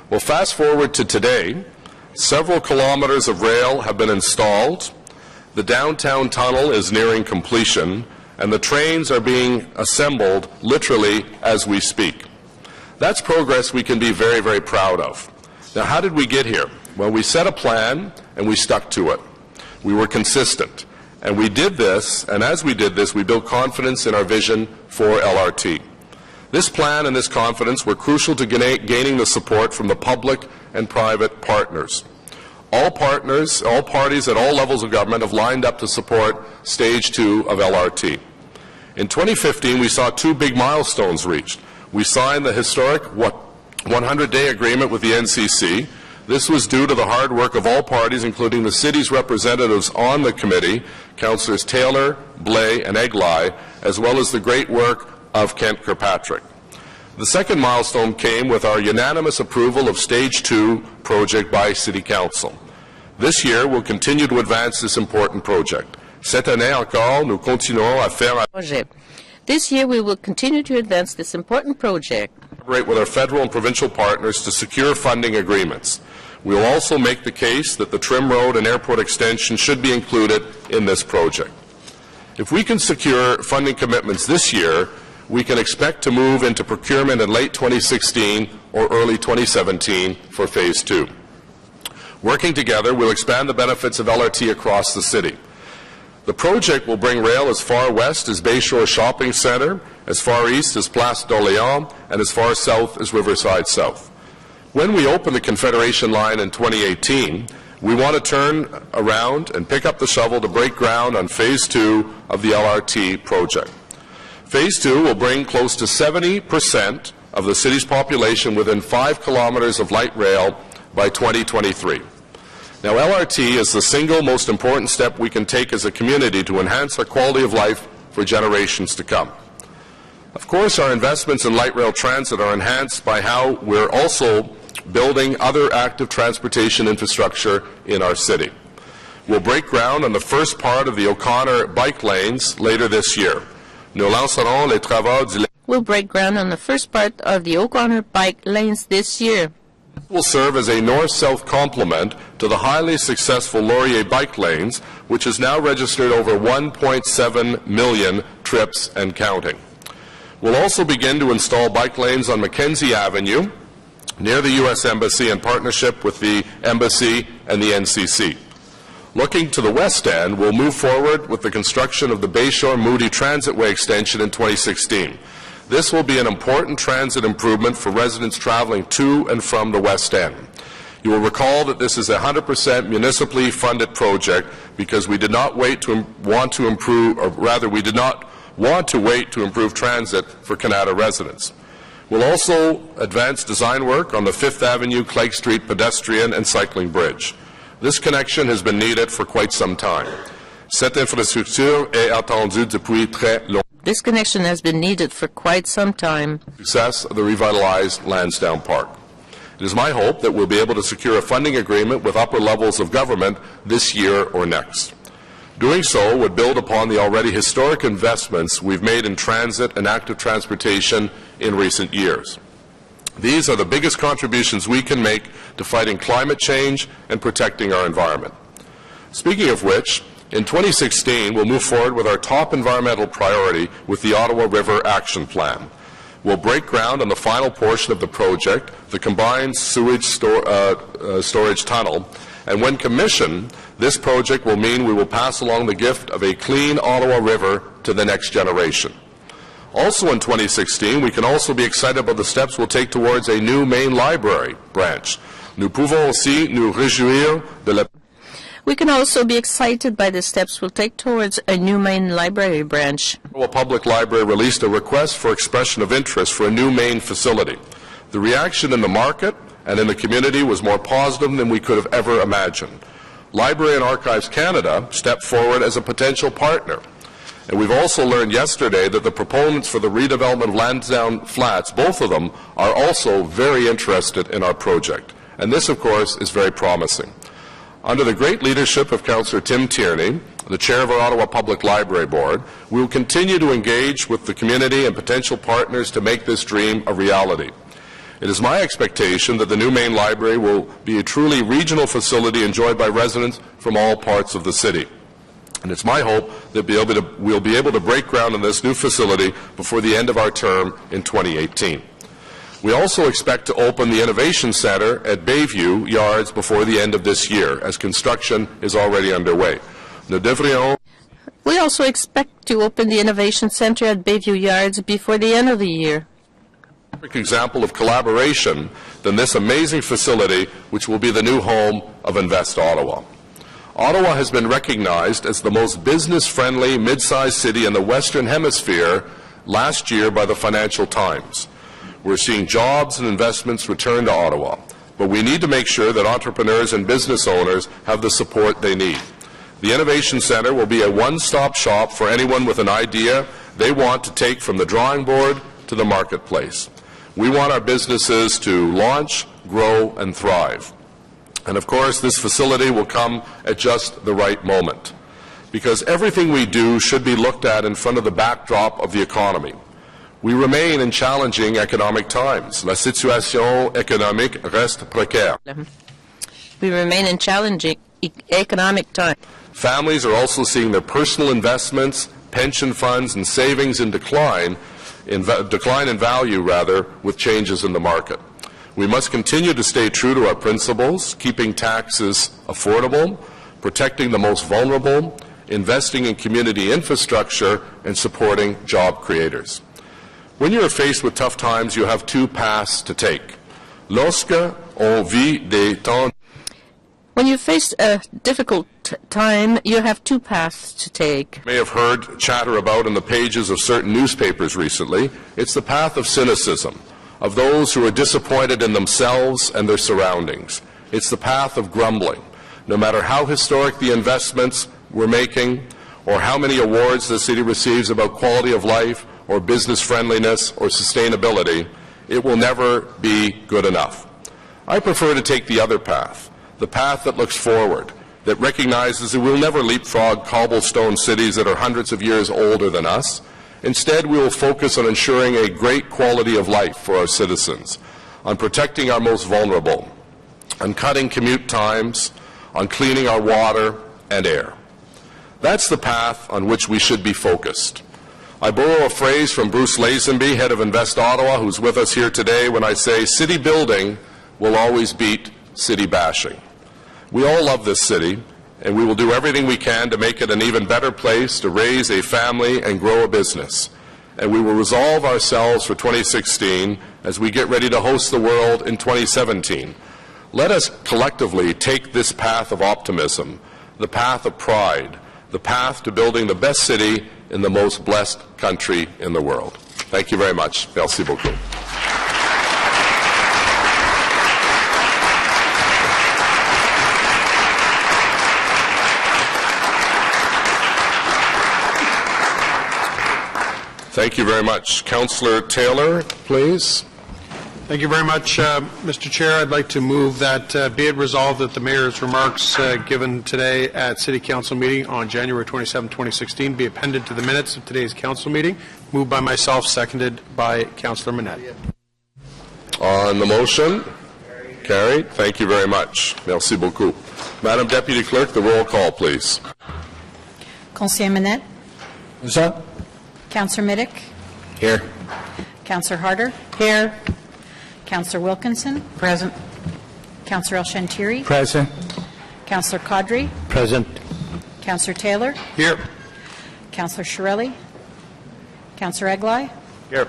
Well, fast forward to today, several kilometers of rail have been installed, the downtown tunnel is nearing completion, and the trains are being assembled literally as we speak. That's progress we can be very, very proud of. Now, how did we get here? Well, we set a plan and we stuck to it. We were consistent. And we did this, and as we did this, we built confidence in our vision for LRT. This plan and this confidence were crucial to gaining the support from the public and private partners. All parties at all levels of government have lined up to support Stage 2 of LRT. In 2015, we saw 2 big milestones reached. We signed the historic 100-day agreement with the NCC. This was due to the hard work of all parties, including the city's representatives on the committee, Councillors Taylor, Blais, and Eglai, as well as the great work of Kent Kirkpatrick. The second milestone came with our unanimous approval of Stage 2 project by City Council. This year, we'll continue to advance this important project. Cette année encore, nous continuons à faire...
This year, we will continue to advance this important project.
Collaborate with our federal and provincial partners to secure funding agreements. We will also make the case that the Trim Road and Airport extension should be included in this project. If we can secure funding commitments this year, we can expect to move into procurement in late 2016 or early 2017 for Phase 2. Working together, we'll expand the benefits of LRT across the city. The project will bring rail as far west as Bayshore Shopping Centre, as far east as Place d'Orléans, and as far south as Riverside South. When we open the Confederation line in 2018, we want to turn around and pick up the shovel to break ground on Phase 2 of the LRT project. Phase 2 will bring close to 70% of the city's population within 5 kilometers of light rail by 2023. Now, LRT is the single most important step we can take as a community to enhance our quality of life for generations to come. Of course, our investments in light rail transit are enhanced by how we're also building other active transportation infrastructure in our city. We'll break ground on the first part of the O'Connor bike lanes later this year. Nous lancerons les travaux du
We'll break ground on the first part of the O'Connor bike lanes this year.
Will serve as a north-south complement to the highly successful Laurier bike lanes, which has now registered over 1.7 million trips and counting. We'll also begin to install bike lanes on Mackenzie Avenue near the U.S. Embassy in partnership with the Embassy and the NCC. Looking to the West End, we'll move forward with the construction of the Bayshore Moody Transitway extension in 2016. This will be an important transit improvement for residents traveling to and from the West End. You will recall that this is a 100% municipally funded project because we did not wait to want to improve, or rather we did not want to wait to improve transit for Canada residents. We'll also advance design work on the 5th Avenue Clegg Street pedestrian and cycling bridge. This connection has been needed for quite some time. Cette infrastructure est attendue depuis très longtemps.
This connection has been needed for quite some time.
Success of the revitalized Lansdowne Park. It is my hope that we'll be able to secure a funding agreement with upper levels of government this year or next. Doing so would build upon the already historic investments we've made in transit and active transportation in recent years. These are the biggest contributions we can make to fighting climate change and protecting our environment. Speaking of which, in 2016, we'll move forward with our top environmental priority with the Ottawa River Action Plan. We'll break ground on the final portion of the project, the combined sewage storage tunnel, and when commissioned, this project will mean we will pass along the gift of a clean Ottawa River to the next generation. Also in 2016, we can also be excited about the steps we'll take towards a new main library branch. Nous pouvons aussi nous réjouir de la...
We can also be excited by the steps we'll take towards a new main library branch.
The Public Library released a request for expression of interest for a new main facility. The reaction in the market and in the community was more positive than we could have ever imagined. Library and Archives Canada stepped forward as a potential partner. And we've also learned yesterday that the proponents for the redevelopment of Lansdowne Flats, both of them, are also very interested in our project. And this, of course, is very promising. Under the great leadership of Councillor Tim Tierney, the chair of our Ottawa Public Library Board, we will continue to engage with the community and potential partners to make this dream a reality. It is my expectation that the new main library will be a truly regional facility enjoyed by residents from all parts of the city. And it's my hope that we'll be able to break ground on this new facility before the end of our term in 2018. We also expect to open the Innovation Centre at Bayview Yards before the end of this year, as construction is already underway.
We also expect to open the Innovation Centre at Bayview Yards before the end of the year.
A perfect example of collaboration than this amazing facility, which will be the new home of Invest Ottawa. Ottawa has been recognized as the most business-friendly mid-sized city in the Western Hemisphere last year by the Financial Times. We're seeing jobs and investments return to Ottawa, but we need to make sure that entrepreneurs and business owners have the support they need. The Innovation Centre will be a one-stop shop for anyone with an idea they want to take from the drawing board to the marketplace. We want our businesses to launch, grow, and thrive. And of course, this facility will come at just the right moment, because everything we do should be looked at in front of the backdrop of the economy. We remain in challenging economic times. La situation économique reste précaire.
We remain in challenging economic times.
Families are also seeing their personal investments, pension funds, and savings in decline in value, with changes in the market. We must continue to stay true to our principles, keeping taxes affordable, protecting the most vulnerable, investing in community infrastructure, and supporting job creators. When you are faced with tough times, you have two paths to take. Lorsque on vit des temps.
When you face a difficult time, you have two paths to take.
You may have heard chatter about in the pages of certain newspapers recently. It's the path of cynicism, of those who are disappointed in themselves and their surroundings. It's the path of grumbling. No matter how historic the investments we're making or how many awards the city receives about quality of life or business friendliness or sustainability, it will never be good enough. I prefer to take the other path, the path that looks forward, that recognizes that we'll never leapfrog cobblestone cities that are hundreds of years older than us. Instead, we will focus on ensuring a great quality of life for our citizens, on protecting our most vulnerable, on cutting commute times, on cleaning our water and air. That's the path on which we should be focused. I borrow a phrase from Bruce Lazenby, head of Invest Ottawa, who's with us here today, when I say city building will always beat city bashing. We all love this city, and we will do everything we can to make it an even better place to raise a family and grow a business. And we will resolve ourselves for 2016 as we get ready to host the world in 2017. Let us collectively take this path of optimism, the path of pride, the path to building the best city in the most blessed country in the world. Thank you very much. Merci beaucoup. Thank you very much. Councillor Taylor, please.
Thank you very much, Mr. Chair. I'd like to move that be it resolved that the Mayor's remarks given today at City Council meeting on January 27, 2016 be appended to the minutes of today's Council meeting. Moved by myself, seconded by Councillor Manette.
On the motion? Carried. Thank you very much. Merci beaucoup. Madam Deputy Clerk, the roll call, please.
Conseiller Manette.
Present.
Councillor Middick.
Here.
Councillor Harder. Here. Councillor Wilkinson.
Present.
Councillor El-Shantiri.
Present.
Councillor Caudry.
Present.
Councillor Taylor.
Here.
Councillor Shirelli. Councillor Eglai.
Here.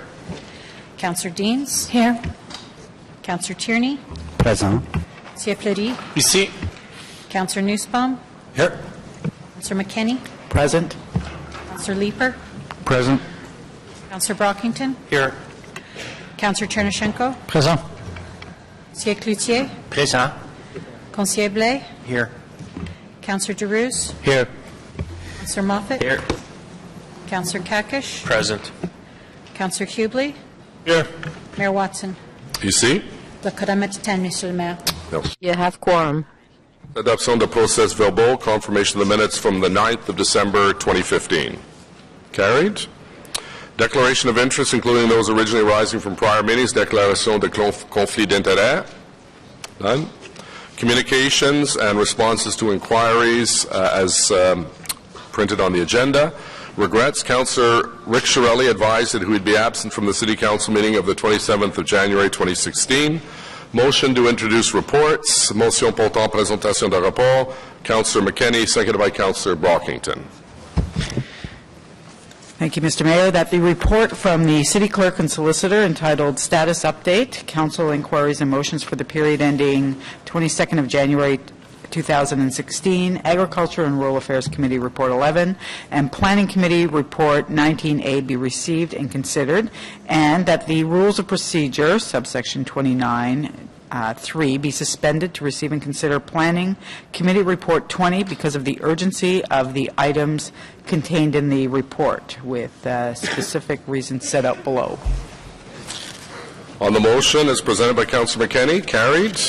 Councillor Deans.
Here.
Councillor Tierney.
Present.
Monsieur Fleury.
Ici.
Councillor Nussbaum.
Here.
Councillor McKinney.
Present.
Councillor Leeper.
Present.
Councillor Brockington.
Here.
Councillor Chernyshenko.
Present.
Monsieur Cloutier.
Present.
Conseiller Blais.
Here.
Councillor Derouse.
Here.
Councillor Moffat.
Here.
Councillor Kakish.
Present.
Councillor Hughley.
Here.
Mayor Watson.
Ici?
Le quorum est 10, Monsieur le Maire.
No.
You have quorum.
Adoption de procès verbal, confirmation of the minutes from the 9th of December 2015. Carried. Declaration of interest, including those originally arising from prior meetings. Déclaration de conflit d'intérêt. None. Communications and responses to inquiries as printed on the agenda. Regrets, Councillor Rick Shirelli advised that he would be absent from the City Council meeting of the 27th of January 2016. Motion to introduce reports. Motion portant présentation de rapport. Councillor McKinney, seconded by Councillor Brockington.
Thank you, Mr. Mayor. That the report from the City Clerk and Solicitor entitled Status Update, Council Inquiries and Motions for the period ending 22nd of January 2016, Agriculture and Rural Affairs Committee Report 11, and Planning Committee Report 19A be received and considered, and that the Rules of Procedure, subsection 29(3), be suspended to receive and consider Planning Committee Report 20 because of the urgency of the items contained in the report, with specific reasons set out below.
On the motion, as presented by Councillor McKinney, carried.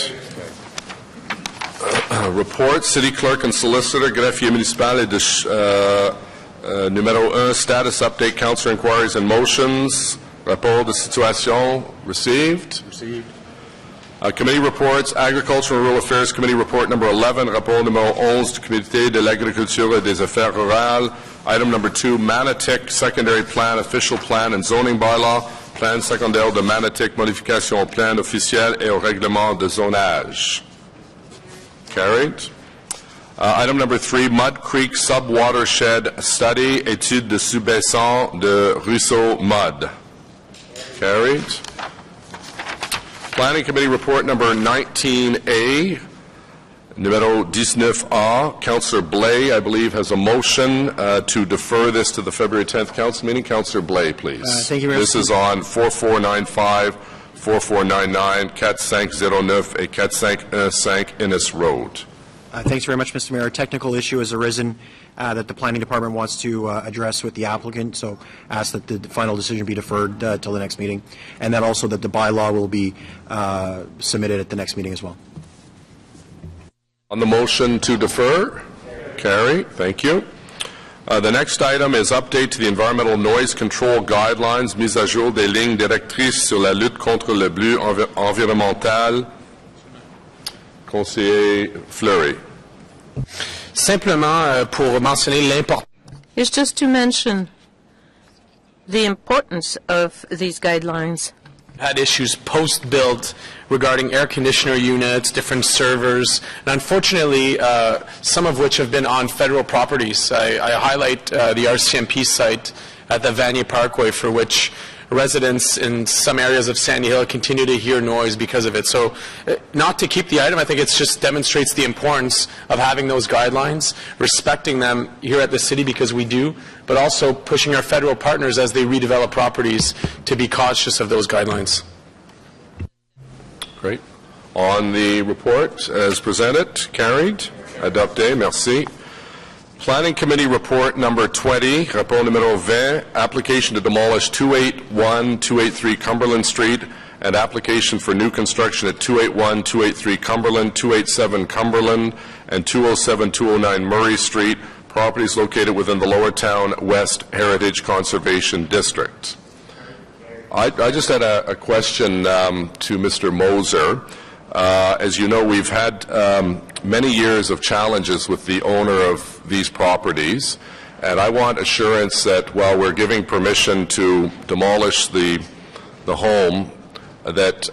Report, City Clerk and Solicitor, Greffier Municipal et de numéro 1, Status Update, Council Inquiries and Motions. Rapport de situation, received. Committee Reports, Agriculture and Rural Affairs Committee Report number 11, Rapport numéro 11 du Comité de l'Agriculture et des Affaires Rurales. Item number 2, Manatic Secondary Plan, Official Plan and Zoning Bylaw. Plan secondaire de Manatic, modification au plan officiel et au règlement de zonage. Carried. Item number 3, Mud Creek Subwatershed Study, étude de subbaissant de ruisseau Mud. Carried. Planning Committee Report number 19A, numéro 19A. Councillor Blais, I believe, has a motion to defer this to the February 10th Council meeting. Councillor Blais, please.
Thank you very much.
This is on 4495, 4499, 4509 et 4515 Innes Road.
Thanks very much, Mr. Mayor. A technical issue has arisen that the Planning Department wants to address with the applicant, so ask that the final decision be deferred till the next meeting, and then also that the bylaw will be submitted at the next meeting as well.
On the motion to defer? Carry. Thank you. The next item is update to the environmental noise control guidelines, mise à jour des lignes directrices sur la lutte contre le bleu environnemental. Conseiller Fleury.
Simplement pour mentionner l'importance.
It's just to mention the importance of these guidelines.
Had issues post-built regarding air conditioner units, different servers, and unfortunately, some of which have been on federal properties. I highlight the RCMP site at the Vanier Parkway, for which residents in some areas of Sandy Hill continue to hear noise because of it. So not to keep the item, I think it just demonstrates the importance of having those guidelines, respecting them here at the city because we do, but also pushing our federal partners as they redevelop properties to be cautious of those guidelines.
Great. On the report as presented, carried. Adopté. Merci. Planning Committee Report number 20, rapport numéro 20, application to demolish 281-283 Cumberland Street and application for new construction at 281-283 Cumberland, 287 Cumberland, and 207-209 Murray Street, properties located within the Lower Town West Heritage Conservation District. I just had a question to Mr. Moser. As you know, we've had many years of challenges with the owner of these properties, and I want assurance that while we're giving permission to demolish the home, that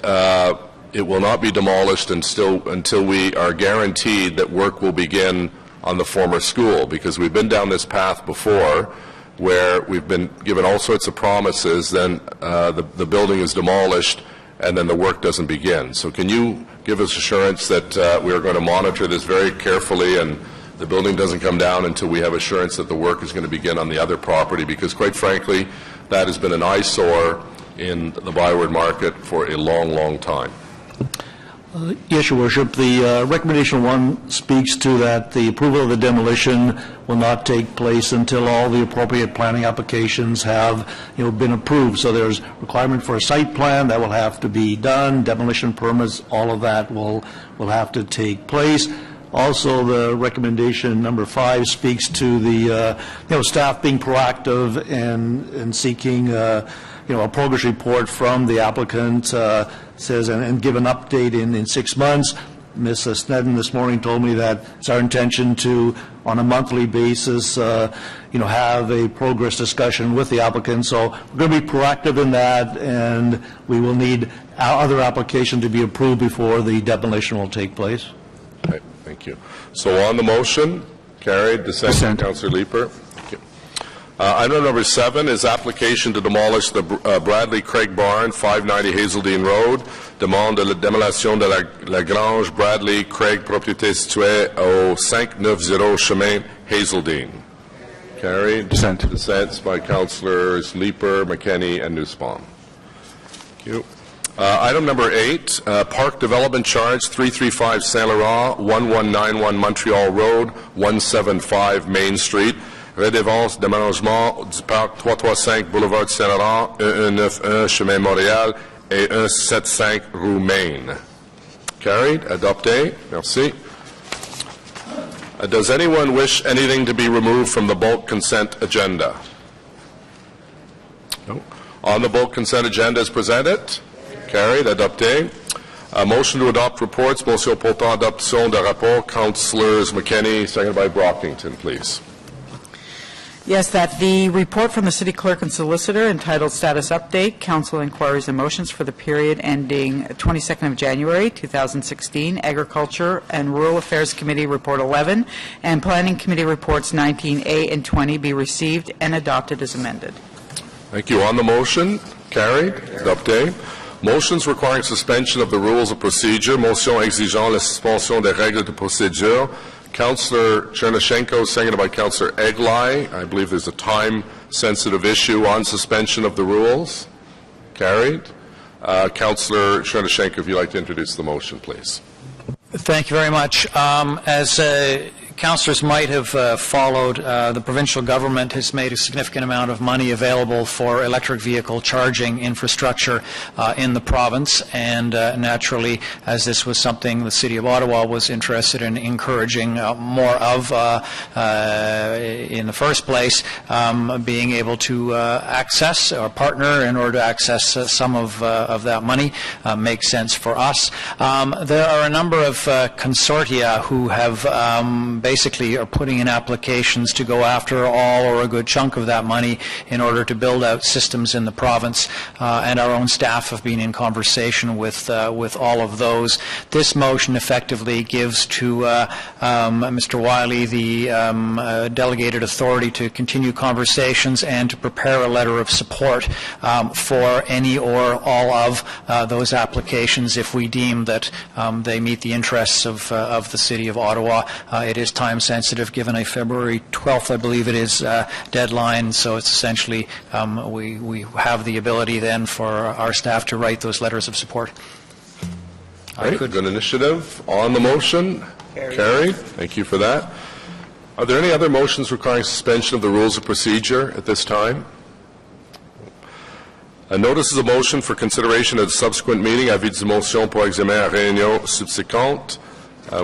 it will not be demolished until we are guaranteed that work will begin on the former school, because we've been down this path before where we've been given all sorts of promises, then the building is demolished and then the work doesn't begin. So can you give us assurance that we are going to monitor this very carefully and the building doesn't come down until we have assurance that the work is going to begin on the other property? Because quite frankly, that has been an eyesore in the Byward market for a long, long time.
Yes, Your Worship. The recommendation 1 speaks to that the approval of the demolition will not take place until all the appropriate planning applications have been approved. So there's requirement for a site plan that will have to be done, demolition permits, all of that will have to take place. Also, the recommendation number 5 speaks to the staff being proactive and seeking a progress report from the applicant. Says and give an update in 6 months. Ms. Snedden this morning told me that it's our intention to, on a monthly basis, have a progress discussion with the applicant. So we're going to be proactive in that, and we will need our other application to be approved before the demolition will take place.
Okay, thank you. So on the motion, carried. Dissent. Councillor Leeper. Thank you. Item number 7 is application to demolish the Bradley Craig Barn, 590 Hazeldean Road. Demande de la démolition de la Grange Bradley Craig, propriété située au 590 chemin Hazeldean. Carried.
Dissent.
Dissents by Councillors Leeper, McKenney, and Nussbaum. Thank you. Item number 8, Park Development Charge, 335 Saint Laurent, 1191 Montreal Road, 175 Main Street. Redevance d'aménagement du Parc 335 Boulevard du Saint-Laurent, 191 Chemin Montréal et 175 Rue Maine. Carried. Adopté. Merci. Does anyone wish anything to be removed from the bulk consent agenda? No. On the bulk consent agenda as presented? Carried. Adopté. Motion to adopt reports. Motion portant adoption de rapport. Councillors McKenney, seconded by Brockington, please.
Yes, that the report from the City Clerk and Solicitor entitled Status Update, Council Inquiries and Motions for the period ending 22nd of January, 2016, Agriculture and Rural Affairs Committee Report 11, and Planning Committee Reports 19A and 20 be received and adopted as amended.
Thank you. On the motion, carried. Adopté. Motions requiring suspension of the rules of procedure. Motion exigeant la suspension des règles de procédure. Councillor Chernyshenko, seconded by Councillor Eglai. I believe there's a time-sensitive issue on suspension of the rules. Carried. Councillor Chernyshenko, if you'd like to introduce the motion, please.
Thank you very much. As councillors might have followed, the provincial government has made a significant amount of money available for electric vehicle charging infrastructure in the province, and naturally, as this was something the City of Ottawa was interested in encouraging more of in the first place, being able to access or partner in order to access some of that money makes sense for us. There are a number of consortia who have basically are putting in applications to go after all or a good chunk of that money in order to build out systems in the province, and our own staff have been in conversation with all of those. This motion effectively gives to Mr. Wiley the delegated authority to continue conversations and to prepare a letter of support for any or all of those applications if we deem that they meet the interests of the City of Ottawa. It is time sensitive given a February 12th, I believe it is, deadline, so it's essentially we have the ability then for our staff to write those letters of support.
Right, good initiative. On the motion? Carried. Thank you for that. Are there any other motions requiring suspension of the rules of procedure at this time? A notice is a motion for consideration at a subsequent meeting. Avis de motion pour examen à réunion subséquente.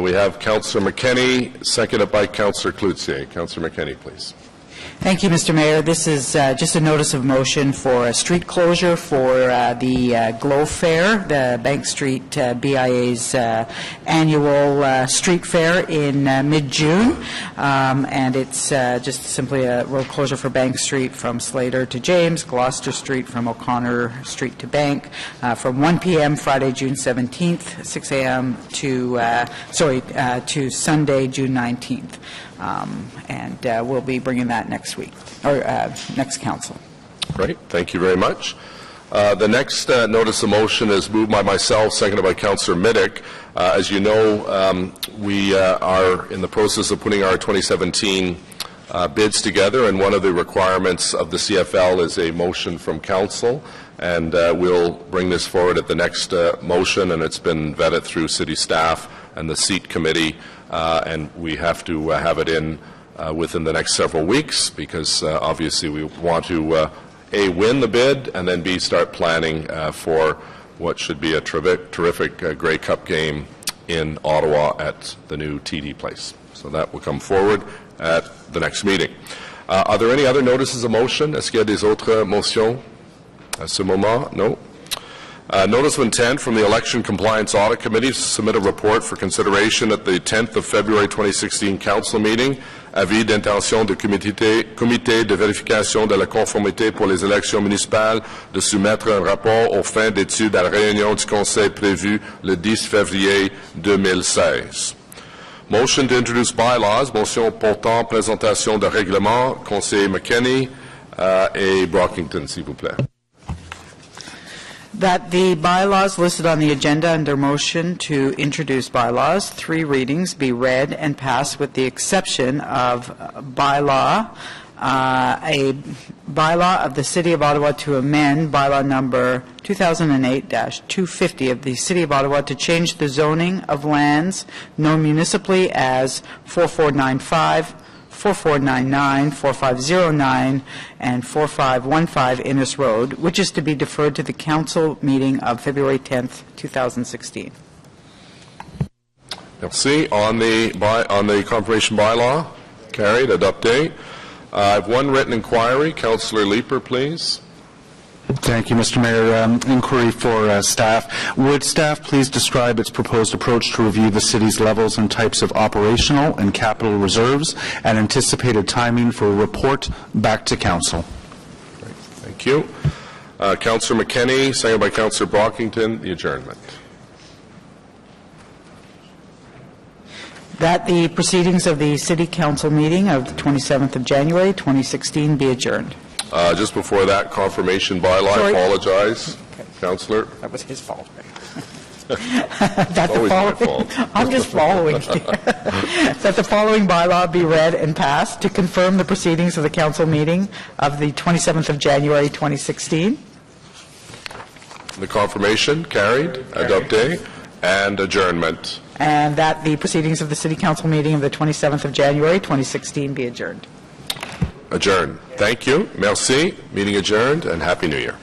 We have Councillor McKenney, seconded by Councillor Cloutier. Councillor McKenney, please.
Thank you, Mr. Mayor. This is just a notice of motion for a street closure for the Glow Fair, the Bank Street BIA's annual street fair in mid-June. And it's just simply a road closure for Bank Street from Slater to James, Gloucester Street from O'Connor Street to Bank, from 1 p.m. Friday, June 17th, 6 a.m. to Sunday, June 19th. And we'll be bringing that next week, or next council.
Great. Thank you very much. The next notice of motion is moved by myself, seconded by Councillor Middick. As you know, we are in the process of putting our 2017 bids together, and one of the requirements of the CFL is a motion from council, and we'll bring this forward at the next motion, and it's been vetted through city staff and the seat committee, and we have to have it in within the next several weeks, because obviously we want to A, win the bid, and then B, start planning for what should be a terrific Grey Cup game in Ottawa at the new TD place. So that will come forward at the next meeting. Are there any other notices of motion? Est-ce qu'il y a des autres motions à ce moment? No. Notice of intent from the Election Compliance Audit Committee to submit a report for consideration at the 10th of February 2016 Council meeting. Avis d'intention du comité de vérification de la conformité pour les élections municipales de soumettre un rapport aux fins d'études à la réunion du Conseil prévue le 10 février 2016. Motion to introduce bylaws. Motion portant présentation de règlement. Conseiller McKenney et Brockington, s'il vous plaît.
That the bylaws listed on the agenda under motion to introduce bylaws, 3 readings, be read and passed with the exception of a bylaw of the City of Ottawa to amend bylaw number 2008-250 of the City of Ottawa to change the zoning of lands known municipally as 4495, 4499, 4509, and 4515 Innes Road, which is to be deferred to the council meeting of February 10th, 2016.
Merci. On the confirmation bylaw, carried. Adopté. I have one written inquiry. Councillor Leeper, please.
Thank you, Mr. Mayor. Inquiry for staff. Would staff please describe its proposed approach to review the city's levels and types of operational and capital reserves and anticipated timing for a report back to council?
Great. Thank you. Councillor McKenney, seconded by Councillor Brockington, the adjournment.
That the proceedings of the City Council meeting of the 27th of January, 2016 be adjourned.
Just before that, confirmation bylaw. I apologize. Okay. Councillor.
That was his fault.
That's always my fault.
I'm just following. That the following bylaw be read and passed to confirm the proceedings of the council meeting of the 27th of January, 2016.
The confirmation carried. Adopté. And adjournment.
and that the proceedings of the City Council meeting of the 27th of January, 2016 be adjourned.
Adjourned. Thank you. Merci. Meeting adjourned, and Happy New Year.